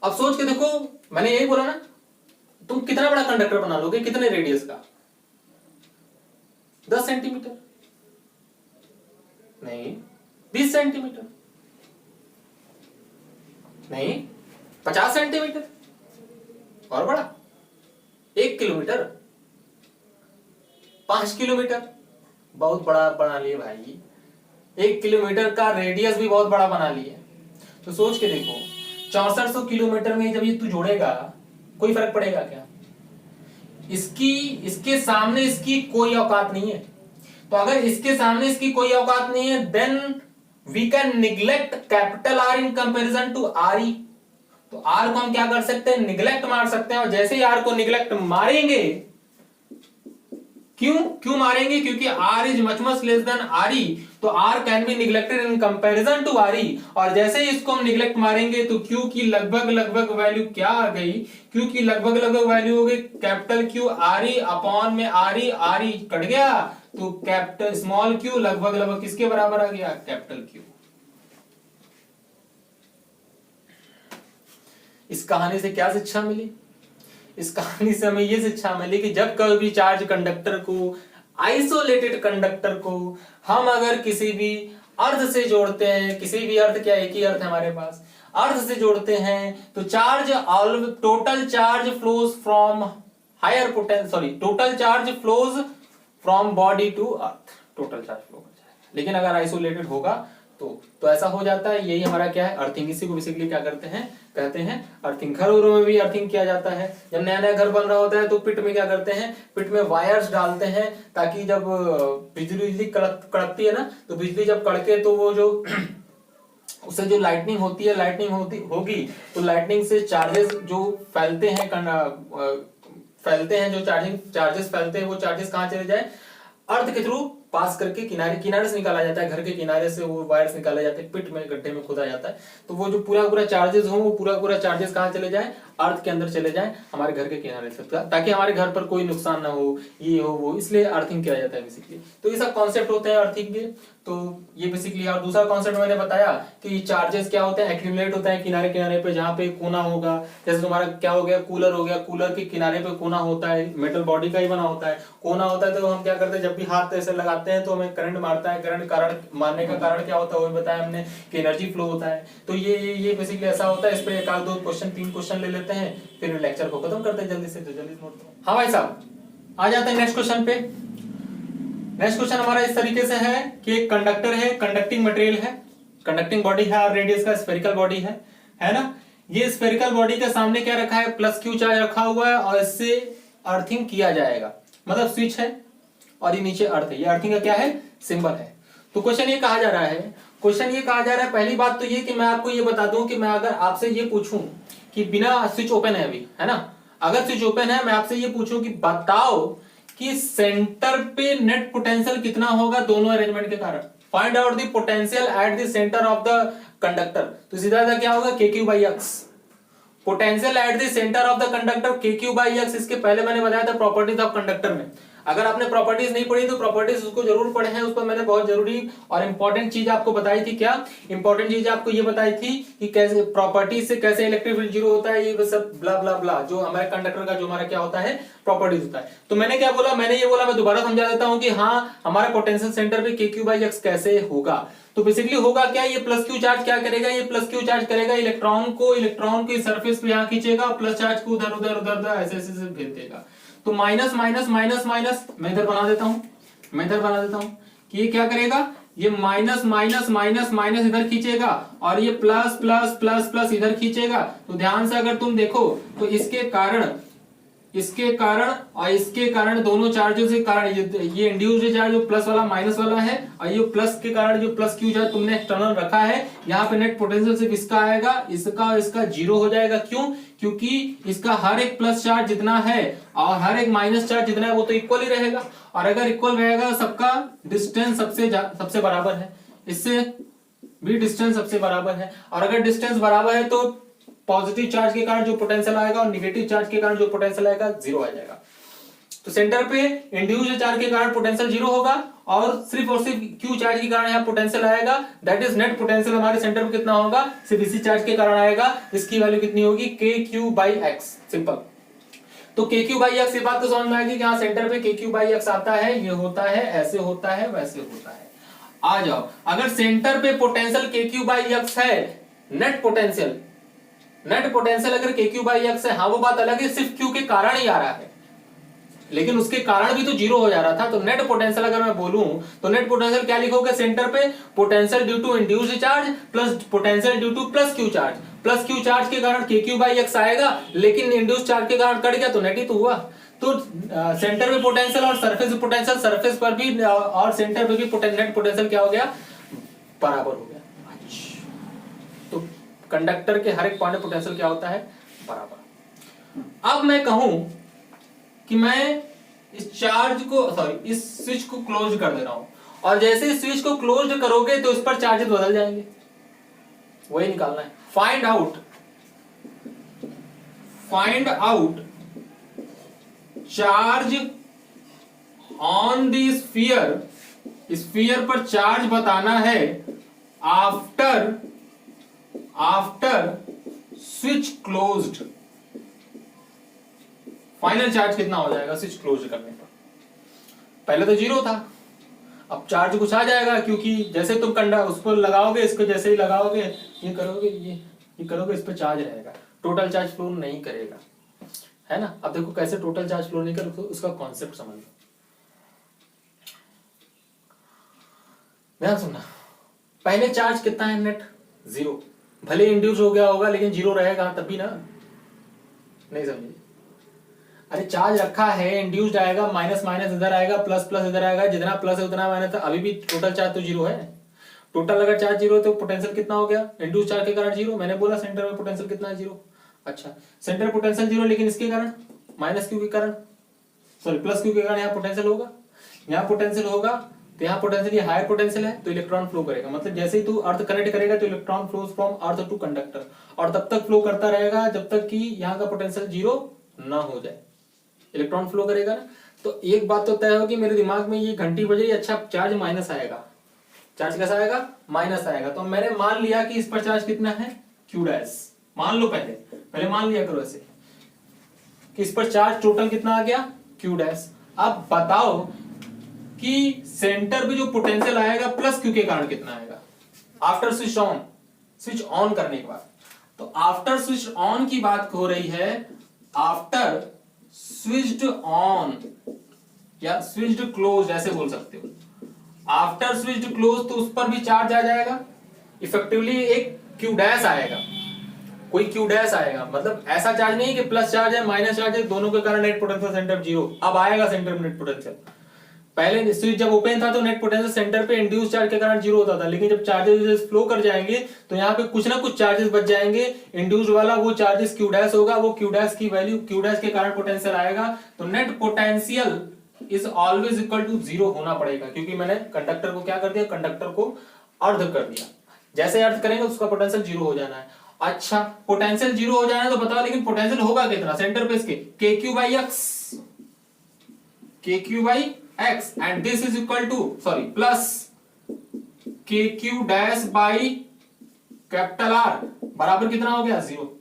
अब सोच के देखो, मैंने यही बोला ना, तुम कितना बड़ा कंडक्टर बना लोगे, कितने रेडियस का, 10 सेंटीमीटर नहीं, 20 सेंटीमीटर नहीं, 50 सेंटीमीटर और बड़ा, 1 किलोमीटर, 5 किलोमीटर, बहुत बड़ा बना लिए भाई। 1 किलोमीटर का रेडियस भी बहुत बड़ा बना लिए। तो सोच के देखो, 6400 किलोमीटर में जब ये तू जोड़ेगा कोई फर्क पड़ेगा क्या? इसके सामने इसकी कोई औकात नहीं है। तो अगर इसके सामने इसकी कोई औकात नहीं है, then we can neglect capital R in comparison to R E. तो आर को हम क्या कर सकते हैं, निग्लेक्ट मार सकते हैं। और जैसे ही आर को निग्लेक्ट मारेंगे, क्यों मारेंगे? क्योंकि R is much less than R E, तो R can be neglected in comparison to R E. और जैसे ही इसको हम निग्लेक्ट मारेंगे तो क्यू की लगभग वैल्यू क्या आ गई? क्यू की लगभग वैल्यू हो गई capital Q R E upon में आर ई कट गया, तो कैपिटल स्मॉल क्यू लगभग किसके बराबर आ गया? Capital Q. इस कहानी से क्या शिक्षा मिली? इस कहानी से हमें यह शिक्षा मिली कि जब कभी भी चार्ज कंडक्टर को, आइसोलेटेड कंडक्टर को हम अगर किसी भी अर्थ से जोड़ते हैं, किसी भी अर्थ, क्या एक ही अर्थ है हमारे पास, अर्थ से जोड़ते हैं, तो total charge flows from higher potential, sorry, total charge flows from body to earth, total charge flow हो जाएगा। लेकिन अगर आइसोलेटेड होगा तो ऐसा हो जाता है। यही हमारा क्या है? अर्थिंग। इसी को बेसिकली क्या करते हैं? कहते हैं अर्थिंग। घरों में भी अर्थिंग किया जाता है। जब नया नया घर बन रहा होता है तो पिट में क्या करते हैं? पिट में वायर्स डालते हैं, ताकि जब बिजली कड़कती है ना, तो बिजली जब कड़के तो वो जो उससे जो लाइटनिंग होती होगी, तो लाइटनिंग से चार्जेस जो फैलते हैं, जो चार्जेस फैलते हैं, वो चार्जेस कहाँ चले जाए? अर्थ के थ्रू पास करके किनारे से निकाला जाता है। घर के किनारे से वो वायर्स निकाले जाते हैं, पिट में, गड्ढे में खुदा जाता है। तो वो जो पूरा चार्जेस हो, वो पूरा चार्जेस कहाँ चले जाए? अर्थ के अंदर चले जाए, हमारे घर के किनारे से, ताकि हमारे घर पर कोई नुकसान ना हो, ये हो वो, इसलिए अर्थिंग किया जाता है बेसिकली। तो ये सब कॉन्सेप्ट होते हैं अर्थिंग के। तो ये बेसिकली, और दूसरा कॉन्सेप्ट मैंने बताया कि चार्जेस क्या होते हैं? एक्यूमुलेट होता है किनारे पे, जहाँ पे कोना होगा। जैसे तुम्हारा क्या हो गया? कूलर हो गया, कूलर के किनारे पे कोना होता है, मेटल बॉडी का ही बना होता है, कोना होता है। तो हम क्या करते हैं? जब भी हाथ ऐसे लगाते हैं तो हमें करंट मारता है। करंट मारने का कारण क्या होता है वो भी बताया हमने, कि एनर्जी फ्लो होता है। तो ये बेसिकली ऐसा होता है। इस पे एक आध दो क्वेश्चन, 3 क्वेश्चन ले लेते हैं, फिर लेक्चर को खत्म करते हैं जल्दी से। हाँ भाई साहब, आ जाते हैं नेक्स्ट क्वेश्चन पे। नेक्स्ट क्वेश्चन हमारा इस तरीके से है कि एक कंडक्टर है, कंडक्टिंग मटेरियल है, कंडक्टिंग बॉडी है, और रेडियस का स्फेरिकल बॉडी है ना। ये स्फेरिकल बॉडी के सामने क्या रखा है? प्लस क्यू चार्ज रखा हुआ है, और इससे अर्थिंग किया जाएगा। मतलब स्विच है और ये नीचे अर्थ है। ये अर्थिंग का क्या है? सिंबल है। तो क्वेश्चन ये कहा जा रहा है, पहली बात तो ये कि मैं आपको ये बता दूं कि मैं अगर आपसे ये पूछूं कि बिना स्विच ओपन है अभी, है ना, अगर स्विच ओपन है, मैं आपसे ये पूछूं कि बताओ कि सेंटर पे नेट पोटेंशियल कितना होगा दोनों अरेंजमेंट के कारण। Find out the potential at the centre of the conductor. तो सीधा क्या होगा? KQ/X। Potential at the centre of the conductor KQ/X। इसके पहले मैंने बताया था प्रॉपर्टीज ऑफ कंडक्टर में। अगर आपने प्रॉपर्टीज नहीं पढ़ी तो प्रॉपर्टीज उसको जरूर पढ़े हैं। उस पर मैंने बहुत जरूरी और इंपॉर्टेंट चीज आपको बताई थी। क्या इंपॉर्टेंट चीज आपको ये बताई थी कि कैसे प्रॉपर्टीज से कैसे इलेक्ट्रिक फील्ड जीरो होता है, ये सब ब्ला ब्ला ब्ला, जो हमारे कंडक्टर का जो हमारा क्या होता है? प्रॉपर्टीज होता है। तो मैंने क्या बोला? मैंने ये बोला, मैं दोबारा समझा देता हूं कि हाँ, हमारा पोटेंशियल सेंटर पे KQ/X कैसे होगा। तो बेसिकली होगा क्या? ये प्लस क्यू चार्ज क्या करेगा? ये प्लस क्यू चार्ज करेगा इलेक्ट्रॉन की सरफेस पे यहाँ खींचेगा, प्लस चार्ज को उधर ऐसे भेज देगा। तो माइनस माइनस माइनस माइनस, मैं इधर बना देता हूं कि ये क्या करेगा? ये माइनस माइनस माइनस माइनस इधर खींचेगा, और ये प्लस प्लस प्लस प्लस इधर खींचेगा। तो ध्यान से अगर तुम देखो तो इसके कारण और इसके कारण, दोनों चार्जों के कारण, ये इंड्यूस्ड चार्ज जो प्लस वाला माइनस वाला है, और ये प्लस के कारण जो प्लस क्यू चार्ज तुमने एक्सटर्नल रखा है, यहाँ पे नेट पोटेंशियल सिर्फ इसका आएगा, इसका जीरो हो जाएगा। क्यों? क्योंकि इसका हर एक प्लस चार्ज जितना है और हर एक माइनस चार्ज जितना है वो तो इक्वल ही रहेगा। और अगर इक्वल रहेगा, सबका डिस्टेंस सबसे बराबर है, इससे भी डिस्टेंस सबसे बराबर है। और अगर डिस्टेंस बराबर है तो पॉजिटिव चार्ज के कारण जो पोटेंशियल आएगा और नेगेटिव चार्ज के कारण जो पोटेंशियल आएगा जीरो आ जाएगा। तो सेंटर पे इंड्यूस्ड चार्ज के कारण पोटेंशियल जीरो होगा, और सिर्फ क्यू चार्ज के कारण यहाँ पोटेंशियल आएगा। दैट इज नेट पोटेंशियल हमारे सेंटर पे कितना होगा? सिर्फ इसी चार्ज के कारण आएगा। इसकी वैल्यू कितनी होगी? KQ/X। सिंपल। तो KQ/X, ये बात तो समझ में आएगी कि यहाँ सेंटर पे KQ/X आता है, ये होता है, ऐसे होता है, वैसे होता है। आ जाओ, अगर सेंटर पे पोटेंशियल KQ/X है, नेट पोटेंशियल अगर KQ/X है, हाँ वो बात अलग है, सिर्फ Q के कारण ही आ रहा है। लेकिन उसके कारण भी तो जीरो हो जा रहा था। तो नेट पोटेंशियल अगर मैं बोलूं तो नेट पोटेंशियल क्या लिखोगे सेंटर पे, potential due to induced charge plus potential due to plus Q charge. Plus Q charge के कारण के क्यू बाई एक्स आएगा, लेकिन इंड्यूस्ड चार्ज के कारण कट गया तो नेट ही तो हुआ। तो सेंटर पे पोटेंशियल और सरफेस पोटेंशियल, सरफेस पर भी और सेंटर पे भी नेट पोटेंशियल क्या हो गया, बराबर हो गया। अच्छा, तो कंडक्टर के हर एक पॉइंट पोटेंशियल क्या होता है, बराबर। अब मैं कहूं कि मैं इस चार्ज को इस स्विच को क्लोज कर दे रहा हूं, और जैसे इस स्विच को क्लोज करोगे तो इस पर चार्जेस बदल जाएंगे, वही निकालना है। Find out charge on the sphere पर चार्ज बताना है after switch closed. Final charge कितना हो जाएगा स्विच क्लोज करने पर। पहले तो जीरो था, अब चार्ज कुछ आ जाएगा, क्योंकि जैसे तुम उस पर लगाओगे, इसको जैसे ही लगाओगे ये करोगे, ये करोगे, इस पर चार्ज रहेगा, टोटल चार्ज फ्लो नहीं करेगा, है ना। अब देखो कैसे टोटल चार्ज फ्लो नहीं करेगा, उसका कॉन्सेप्ट समझ लो। ध्यान सुनना, पहले चार्ज कितना है नेट, जीरो। भले इंड्यूस हो गया होगा लेकिन जीरो रहेगा तब भी ना, नहीं समझे। अरे चार्ज रखा है, इंड्यूस्ड आएगा, माइनस माइनस इधर आएगा, प्लस प्लस इधर आएगा, जितना प्लस है उतना माइनस, अभी भी टोटल चार्ज तो जीरो है। टोटल अगर चार्ज जीरो है तो पोटेंशियल कितना हो गया, इंड्यूस्ड चार्ज के कारण जीरो। मैंने बोला सेंटर में पोटेंशियल कितना है, जीरो। अच्छा, सेंटर पोटेंशियल जीरो, लेकिन इसके कारण माइनस क्यू के कारण, प्लस क्यू के कारण यहाँ पोटेंशियल होगा, यहाँ पोटेंशियल होगा, तो यहाँ पोटेंशियल, ये हायर पोटेंशियल है तो इलेक्ट्रॉन फ्लो करेगा। मतलब जैसे ही तू अर्थ कनेक्ट करेगा तो electron flows from earth to conductor, और तब तक फ्लो करता रहेगा जब तक कि यहाँ का पोटेंशियल जीरो ना हो जाए। इलेक्ट्रॉन फ्लो करेगा ना, तो एक बात तो तय होगी मेरे दिमाग में, ये घंटी बज रही, अच्छा चार्ज माइनस आएगा। चार्ज कैसा आएगा, माइनस आएगा। तो मैंने मान लिया कि इस पर चार्ज कितना है, क्यू डैश। मान लो, पहले मान लिया करो ऐसे कि इस पर चार्ज टोटल कितना आ गया, क्यू डैश। अब बताओ कि सेंटर पे जो पोटेंशियल आएगा प्लस क्यू के कारण कितना आएगा आफ्टर स्विच ऑन करने के बाद। तो आफ्टर स्विच ऑन की बात हो रही है, आफ्टर स्विच्ड ऑन या स्विच्ड क्लोज ऐसे बोल सकते हो। आफ्टर स्विच्ड क्लोज तो उस पर भी चार्ज आ जाएगा, इफेक्टिवली एक क्यू डैश आएगा, कोई क्यू डैश आएगा। मतलब ऐसा चार्ज नहीं कि प्लस चार्ज है माइनस चार्ज है, दोनों के कारण नेट पोटेंशियल सेंटर जीरो। अब आएगा सेंटर में नेट पोटेंशियल। पहले स्विच जब ओपन था तो नेट पोटेंशियल सेंटर पे इंड्यूस चार्ज के कारण जीरो होता था, लेकिन जब चार्जेस फ्लो कर जाएंगे तो यहाँ पे कुछ ना कुछ चार्जेस बच जाएंगे। इंड्यूस्ड वाला वो चार्जेस क्यू डैश होगा, वो क्यू डैश की वैल्यू, क्यू डैश के कारण पोटेंशियल आएगा। तो net potential is always equal to zero होना पड़ेगा, क्योंकि मैंने कंडक्टर को क्या कर दिया, कंडक्टर को अर्ध कर दिया। जैसे अर्ध करेंगे उसका पोटेंशियल जीरो हो जाना है। अच्छा, पोटेंशियल जीरो हो जाना है तो बताओ, लेकिन पोटेंशियल होगा कितना सेंटर पे इसके, के Q by x and this is equal to plus kq dash by capital R बराबर कितना हो गया, जीरो,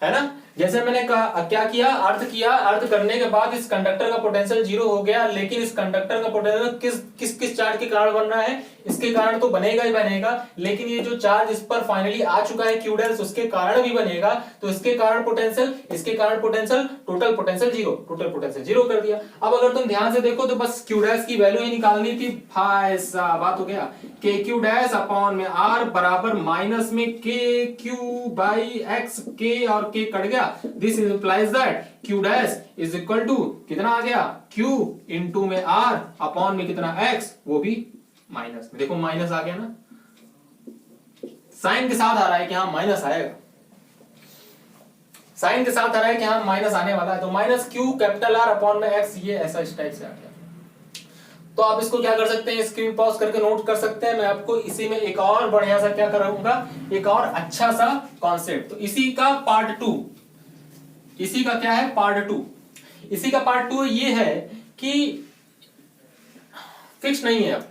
है ना। जैसे मैंने कहा, क्या किया, अर्थ करने के बाद इस कंडक्टर का पोटेंशियल जीरो हो गया, लेकिन इस कंडक्टर का पोटेंशियल किस चार्ज के कारण बन रहा है, इसके कारण तो बनेगा ही बनेगा, लेकिन ये जो चार्ज इस पर फाइनली आ चुका है क्यू डैश, उसके कारण भी बनेगा। तो इसके कारण पोटेंशियल, इसके कारण पोटेंशियल, टोटल पोटेंशियल जीरो कर दिया। अब अगर तुम ध्यान से देखो तो बस क्यू डैश की वैल्यू ही निकालनी थी, भाई साहब बात हो गया। के क्यू डैश अपॉन में आर बराबर माइनस में के क्यू बाई एक्स, के और के कट गया। This implies that Q dash is equal to कितना आ गया, क्यू इनटू में आर अपॉन में कितना एक्स, वो भी माइनस में। देखो माइनस आ गया ना, साइन के साथ आ रहा है कि हाँ माइनस आएगा, साइन के साथ आ रहा है कि हाँ माइनस आने वाला है। तो minus Q capital R upon में एक्स, ये ऐसा इस टाइप से आ गया। तो आप इसको क्या कर सकते हैं, स्क्रीन पॉज करके नोट कर सकते हैं। मैं आपको इसी में एक और बढ़िया सा क्या करूंगा, एक और अच्छा सा कॉन्सेप्ट। तो इसी का पार्ट टू, इसी का क्या है, पार्ट टू। इसी का पार्ट टू ये है कि फिक्स नहीं है। अब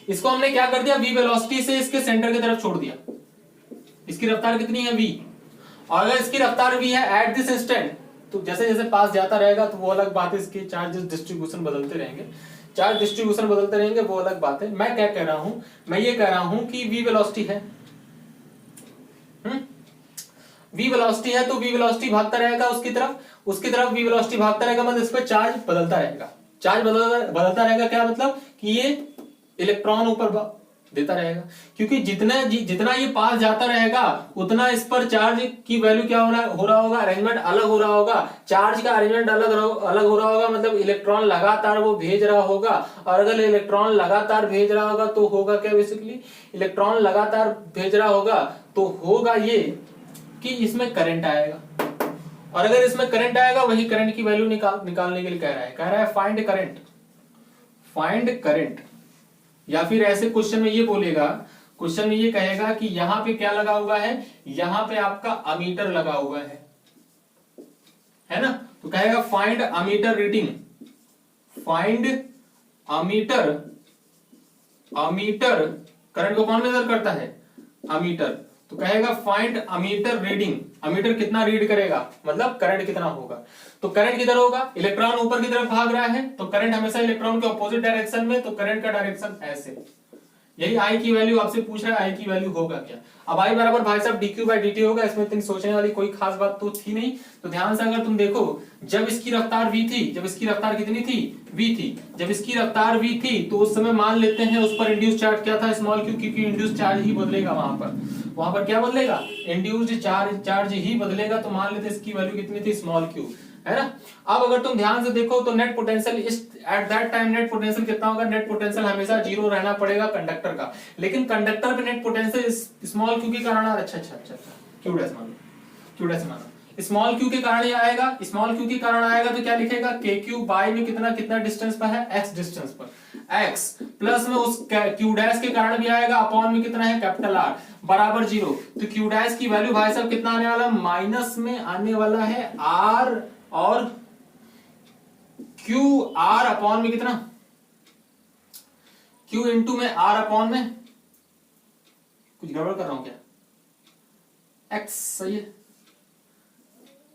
इसको हमने क्या कर दिया, v वेलोसिटी से इसके सेंटर की तरफ छोड़ दिया। इसकी रफ्तार कितनी है, v, और अगर इसकी रफ्तार v है एट दिस इंस्टेंट, तो जैसे जैसे पास जाता रहेगा तो वो अलग बात है, इसके चार्जेस डिस्ट्रीब्यूशन बदलते रहेंगे, चार्ज डिस्ट्रीब्यूशन बदलते रहेंगे, वो अलग बात है। मैं क्या कह रहा हूं, मैं ये कह रहा हूं कि v वेलोसिटी है, v वेलोसिटी है तो v वेलोसिटी भागता रहेगा उसकी तरफ v वेलोसिटी भागता रहेगा, मतलब इस पर चार्ज बदलता रहेगा। चार्ज बदलता रहेगा क्या मतलब कि ये इलेक्ट्रॉन ऊपर देता रहेगा, क्योंकि जितना ये पास जाता रहेगा उतना इस पर चार्ज की वैल्यू क्या हो रहा होगा, अरेंजमेंट अलग हो रहा होगा। चार्ज का अरेंजमेंट अलग हो रहा होगा, मतलब इलेक्ट्रॉन लगातार वो भेज रहा होगा। और अगर इलेक्ट्रॉन लगातार भेज रहा होगा तो होगा क्या, बेसिकली इलेक्ट्रॉन लगातार भेज रहा होगा तो होगा ये कि इसमें करंट आएगा। और अगर इसमें करंट आएगा, वही करंट की वैल्यू निकालने के लिए कह रहा है फाइंड करंट। या फिर ऐसे क्वेश्चन में ये बोलेगा, क्वेश्चन में ये कहेगा कि यहां पे क्या लगा हुआ है, यहां पे आपका अमीटर लगा हुआ है ना, तो कहेगा find ammeter reading, find ammeter current को कौन मेजर करता है, अमीटर। तो कहेगा फाइंड अमीटर रीडिंग, अमीटर कितना रीड करेगा, मतलब करंट कितना होगा। तो करंट किधर होगा, इलेक्ट्रॉन ऊपर की तरफ भाग रहा है तो करंट हमेशा इलेक्ट्रॉन के ऑपोजिट डायरेक्शन में, तो करंट का डायरेक्शन ऐसे। यही आई की वैल्यू आपसे पूछ रहा है, आई की वैल्यू होगा क्या। अब आई बराबर भाई साहब dq बाई dt होगा, इसमें इतनी सोचने वाली कोई खास बात तो थी नहीं। तो ध्यान से अगर तुम देखो, जब इसकी रफ्तार v थी, जब इसकी रफ्तार कितनी थी, v थी, जब इसकी रफ्तार v थी तो उस समय मान लेते हैं उस पर इंड्यूस चार्ज क्या था, स्मॉल q, क्योंकि इंड्यूस चार्ज ही बदलेगा वहां पर क्या बदलेगा, इंड्यूस्ड चार्ज ही बदलेगा। तो मान लेते इसकी वैल्यू कितनी थी, स्मॉल q, है ना। अब अगर तुम ध्यान से देखो तो net potential at that time net potential कितना होगा, नेट पोटेंशियल हमेशा 0 रहना पड़ेगा कंडक्टर का, लेकिन कंडक्टर पे नेट पोटेंशियल स्मॉल q के कारण अच्छा क्यू डैश मानो स्मॉल q के कारण ये आएगा, स्मॉल q के कारण आएगा तो क्या लिखेगा, kq बाय में कितना डिस्टेंस पर है, x डिस्टेंस पर, x प्लस में उस q डैश के कारण भी आएगा, अपॉन में कितना है, कैपिटल R बराबर 0। तो q डैश की वैल्यू भाई साहब कितना आने वाला, माइनस में आने वाला है R, और Q R अपॉन में कितना, Q इंटू में R अपॉन में, कुछ गड़बड़ कर रहा हूं क्या, X सही है,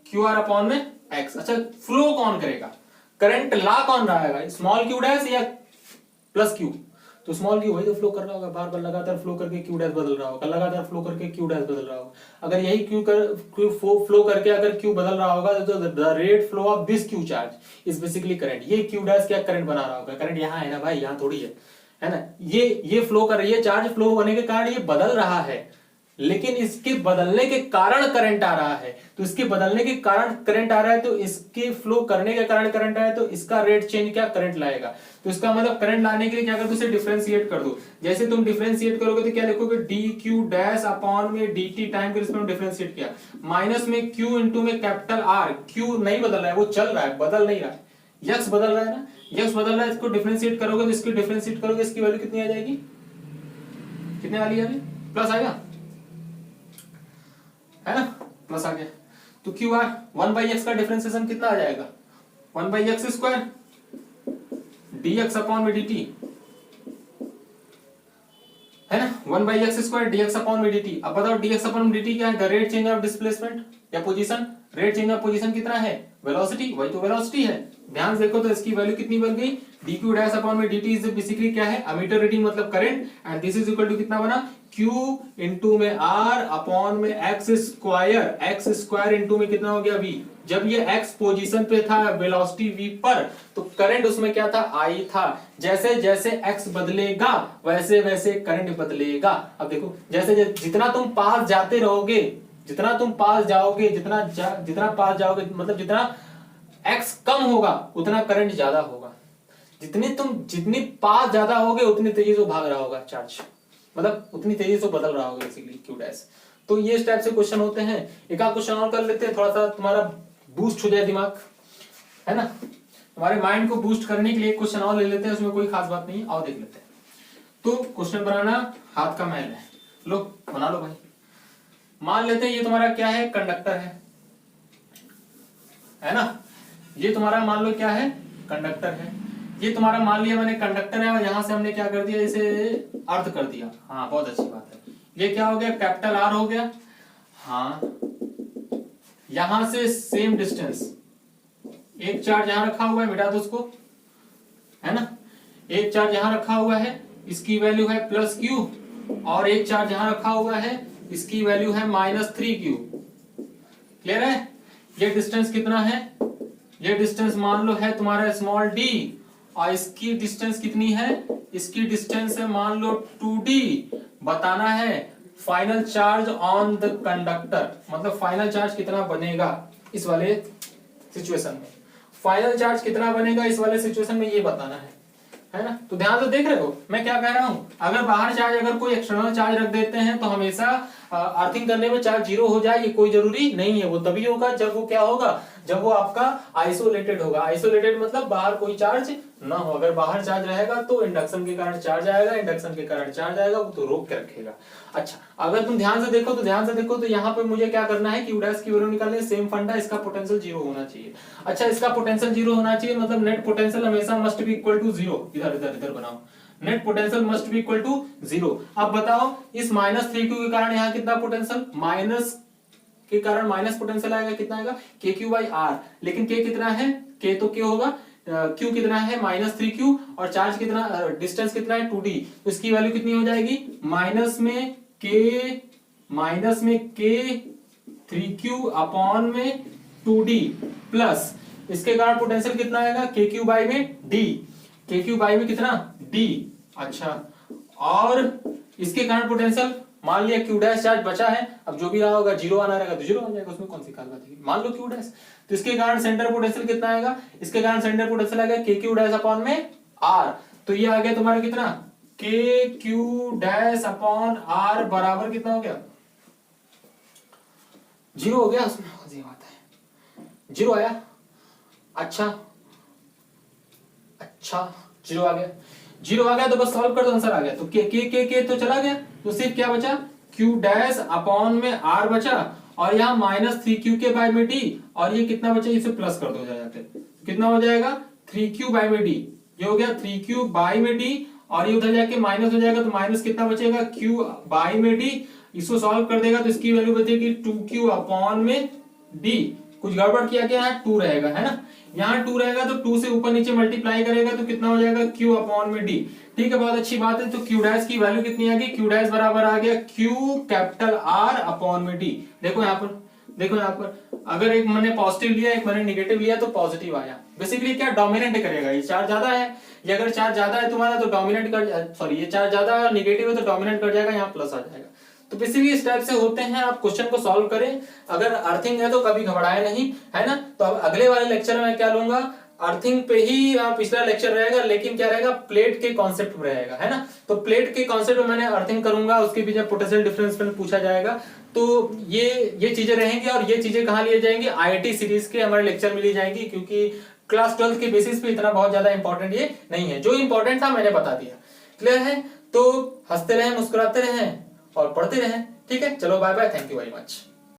Q R अपॉन में X। अच्छा, फ्लो कौन करेगा, करंट ला कौन रहेगा, स्मॉल q डैश या प्लस q, तो स्मॉल q वही तो फ्लो कर रहा होगा, बार बार लगातार फ्लो करके q डैश बदल रहा होगा, लगातार फ्लो करके q डैश बदल रहा होगा। अगर यही q फ्लो करके अगर q बदल रहा होगा तो the rate flow of this q charge is basically current. ये q डैश क्या करंट बना रहा होगा, करंट यहाँ है ना भाई, यहाँ थोड़ी है ना, ये फ्लो कर रही है, चार्ज फ्लो होने के कारण ये बदल रहा है, लेकिन इसके बदलने के कारण करंट आ रहा है। तो इसके बदलने के कारण करंट आ रहा है, तो इसके फ्लो करने के कारण करंट आया, तो इसका रेट चेंज क्या, करंट लाएगा। तो इसका मतलब करंट लाने के लिए क्या कर दो, इसे डिफरेंशिएट कर दो। जैसे तुम डिफरेंशिएट करोगे तो क्या लिखोगे, dq डैश अपॉन में dt टाइम के रिस्पेक्ट में डिफरेंशिएट किया, माइनस में q इंटू में कैपिटल R, q नहीं बदल रहा है, वो चल रहा है, बदल नहीं रहा है, यक्स बदल रहा है ना, यक्स बदल रहा है, इसको डिफरेंशिएट करोगे तो इसको डिफरेंशिएट करोगे, इसकी वैल्यू कितनी आ जाएगी, कितने वाली है अभी, प्लस आएगा, है ना, प्लस आ गया। तो क्यू आर 1/x का डिफरेंशिएशन कितना आ जाएगा, 1/x स्क्वायर dx अपॉन में dt, है ना, 1/x स्क्वायर dx अपॉन में dt। अब बताओ dx अपॉन में dt क्या है, the rate change of displacement या position, rate change of position कितना है, वेलोसिटी, वही तो वेलोसिटी है। ध्यान से देखो तो इसकी वैल्यू कितनी बन गई, dq डैश अपॉन में dt इज बेसिकली क्या है, अमीटर रीडिंग मतलब current, and this is equal to कितना बना, q इंटू में r अपॉन में x स्क्वायर इंटू में कितना हो गया v। जब ये x पोजीशन पे था वेलोसिटी v पर, तो करंट उसमें क्या था, I था। जैसे जैसे x बदलेगा वैसे वैसे करंट बदलेगा। अब देखो जैसे जितना तुम पास जाते रहोगे, जितना तुम पास जाओगे, जितना पास जाओगे, मतलब जितना x कम होगा उतना करंट ज्यादा होगा। जितनी पास ज्यादा होगे उतनी तेजी से भाग रहा होगा चार्ज, मतलब उतनी तेजी से बदल रहा होगा बेसिकली क्यू डैश। तो ये इस टाइप से क्वेश्चन होते हैं। एक आध क्वेश्चन और कर लेते हैं, थोड़ा सा तुम्हारा बूस्ट हो जाए दिमाग, है ना, तुम्हारे माइंड को बूस्ट करने के लिए एक क्वेश्चन और ले लेते हैं, उसमें कोई खास बात नहीं है, आओ देख लेते हैं। तो क्वेश्चन बनाना हाथ का मैल है, लो बना लो भाई। मान लेते हैं ये तुम्हारा क्या है, कंडक्टर है ना, ये तुम्हारा मान लो क्या है, कंडक्टर है। ये तुम्हारा मान लिया मैंने कंडक्टर है, और यहां से हमने क्या कर दिया, इसे अर्थ कर दिया। हाँ बहुत अच्छी बात है। ये क्या हो गया, कैपिटल R हो गया। हाँ यहां से सेम डिस्टेंस, एक चार्ज यहां रखा हुआ है, मिटा दो उसको, है ना, एक चार्ज यहां रखा हुआ है, इसकी वैल्यू है +q, और एक चार्ज यहां रखा हुआ है, इसकी वैल्यू है -3q, क्लियर है? ये डिस्टेंस कितना है? ये डिस्टेंस मान लो है तुम्हारा स्मॉल डी, और इसकी डिस्टेंस कितनी है? इसकी डिस्टेंस है मान लो 2d। बताना है final charge on the conductor, मतलब फाइनल चार्ज कितना बनेगा इस वाले सिचुएशन में, फाइनल चार्ज कितना बनेगा इस वाले सिचुएशन में, ये बताना है ना? तो ध्यान से देख रहे हो मैं क्या कह रहा हूं? अगर बाहर चार्ज, अगर कोई एक्सटर्नल चार्ज रख देते हैं तो हमेशा अर्थिंग करने में चार्ज जीरो हो जाए ये कोई जरूरी नहीं है। वो तभी होगा जब वो क्या होगा, जब वो आपका आइसोलेटेड होगा। आइसोलेटेड मतलब बाहर कोई चार्ज ना हो। अगर बाहर चार्ज रहेगा तो इंडक्शन के कारण चार्ज आएगा, इंडक्शन के कारण चार्ज आएगा, वो तो रोक के रखेगा। अच्छा, अगर तुम ध्यान से देखो तो यहाँ पे मुझे क्या करना है, क्यू डैश की वैल्यू निकालनी है। सेम फंडा, इसका पोटेंशियल जीरो होना चाहिए। अच्छा, इसका पोटेंशियल जीरो होना चाहिए मतलब नेट पोटेंशियल हमेशा must be equal to zero. इधर बनाओ, net potential must be equal to zero. अब बताओ इस -3q के कारण यहाँ कितना पोटेंशियल, माइनस के कारण माइनस पोटेंशियल आएगा, कितना आएगा KQ/R। लेकिन K कितना है, K तो K होगा, Q कितना है -3q, और चार्ज कितना, डिस्टेंस कितना है 2d, तो इसकी वैल्यू कितनी हो जाएगी, माइनस में K 3q अपॉन में 2d प्लस इसके कारण पोटेंशियल कितना आएगा KQ में d, KQ में कितना d। अच्छा, और इसके कारण पोटेंशियल मान लिया Q डैश चार्ज बचा है, अब जो भी रहा होगा जीरो आना रहेगा तो जीरो आ जाएगा, उसमें कौन सी खास बात है, मान लो Q डैश। तो इसके कारण सेंटर पोटेंशियल कितना आएगा, इसके कारण सेंटर पोटेंशियल आएगा KQ डैश अपॉन में R। तो ये आ गया तुम्हारा कितना, KQ डैश अपॉन R बराबर कितना हो गया, जीरो हो गया। उसमें कौन सी बात है, जीरो आया। अच्छा, जीरो आ गया तो बस सॉल्व कर दो, आंसर आ गया। तो के तो चला गया, तो सिर्फ क्या बचा, Q डैश अपॉन में R बचा, और यहाँ -3q के बाय में d, और ये कितना बचा, इसे प्लस कर दो जाके, कितना हो जाएगा 3q बाय में d, ये हो गया 3q बाय में d, और ये उधर जाके माइनस हो जाएगा, तो माइनस कितना बचेगा q बाय में d। इसको सॉल्व कर देगा तो इसकी वैल्यू बचेगी 2q अपॉन में d। कुछ गड़बड़ किया क्या, यहाँ 2 रहेगा है ना, यहाँ 2 रहेगा तो 2 से ऊपर नीचे मल्टीप्लाई करेगा तो कितना हो जाएगा q अपॉन में d। ठीक है, बहुत अच्छी बात है। तो q डैश की वैल्यू कितनी आ गई, q डैश बराबर आ गया q कैपिटल R अपॉन में d। देखो यहाँ पर अगर एक मैंने पॉजिटिव लिया, एक मैंने नेगेटिव लिया, तो पॉजिटिव आया। बेसिकली क्या डोमिनेट करेगा, ये चार्ज ज्यादा है, ये अगर चार्ज ज्यादा है तुम्हारा तो डोमिनेट कर, सॉरी ये चार्ज ज्यादा है नेगेटिव है तो डोमिनेट कर जाएगा, यहाँ प्लस आ जाएगा। तो बेसिकली इस टाइप से होते हैं। आप क्वेश्चन को सॉल्व करें, अगर अर्थिंग है तो कभी घबराए नहीं, है ना। तो अब अगले वाले लेक्चर में क्या लूंगा, अर्थिंग पे ही पिछला लेक्चर रहेगा, लेकिन क्या रहेगा, प्लेट के कॉन्सेप्ट में रहेगा, है ना। तो प्लेट के कॉन्सेप्ट में मैंने अर्थिंग करूंगा, उसके पीछे पोटेंशियल डिफरेंस में पूछा जाएगा। तो ये चीजें रहेंगी, और ये चीजें कहाँ लिए जाएंगी, IIT सीरीज के हमारे लेक्चर में ली जाएंगी, क्योंकि क्लास 12 के बेसिस पे इतना बहुत ज्यादा इंपॉर्टेंट ये नहीं है। जो इंपॉर्टेंट था मैंने बता दिया, क्लियर है। तो हंसते रहें, मुस्कुराते रहें और पढ़ते रहें। ठीक है, चलो bye bye, thank you very much.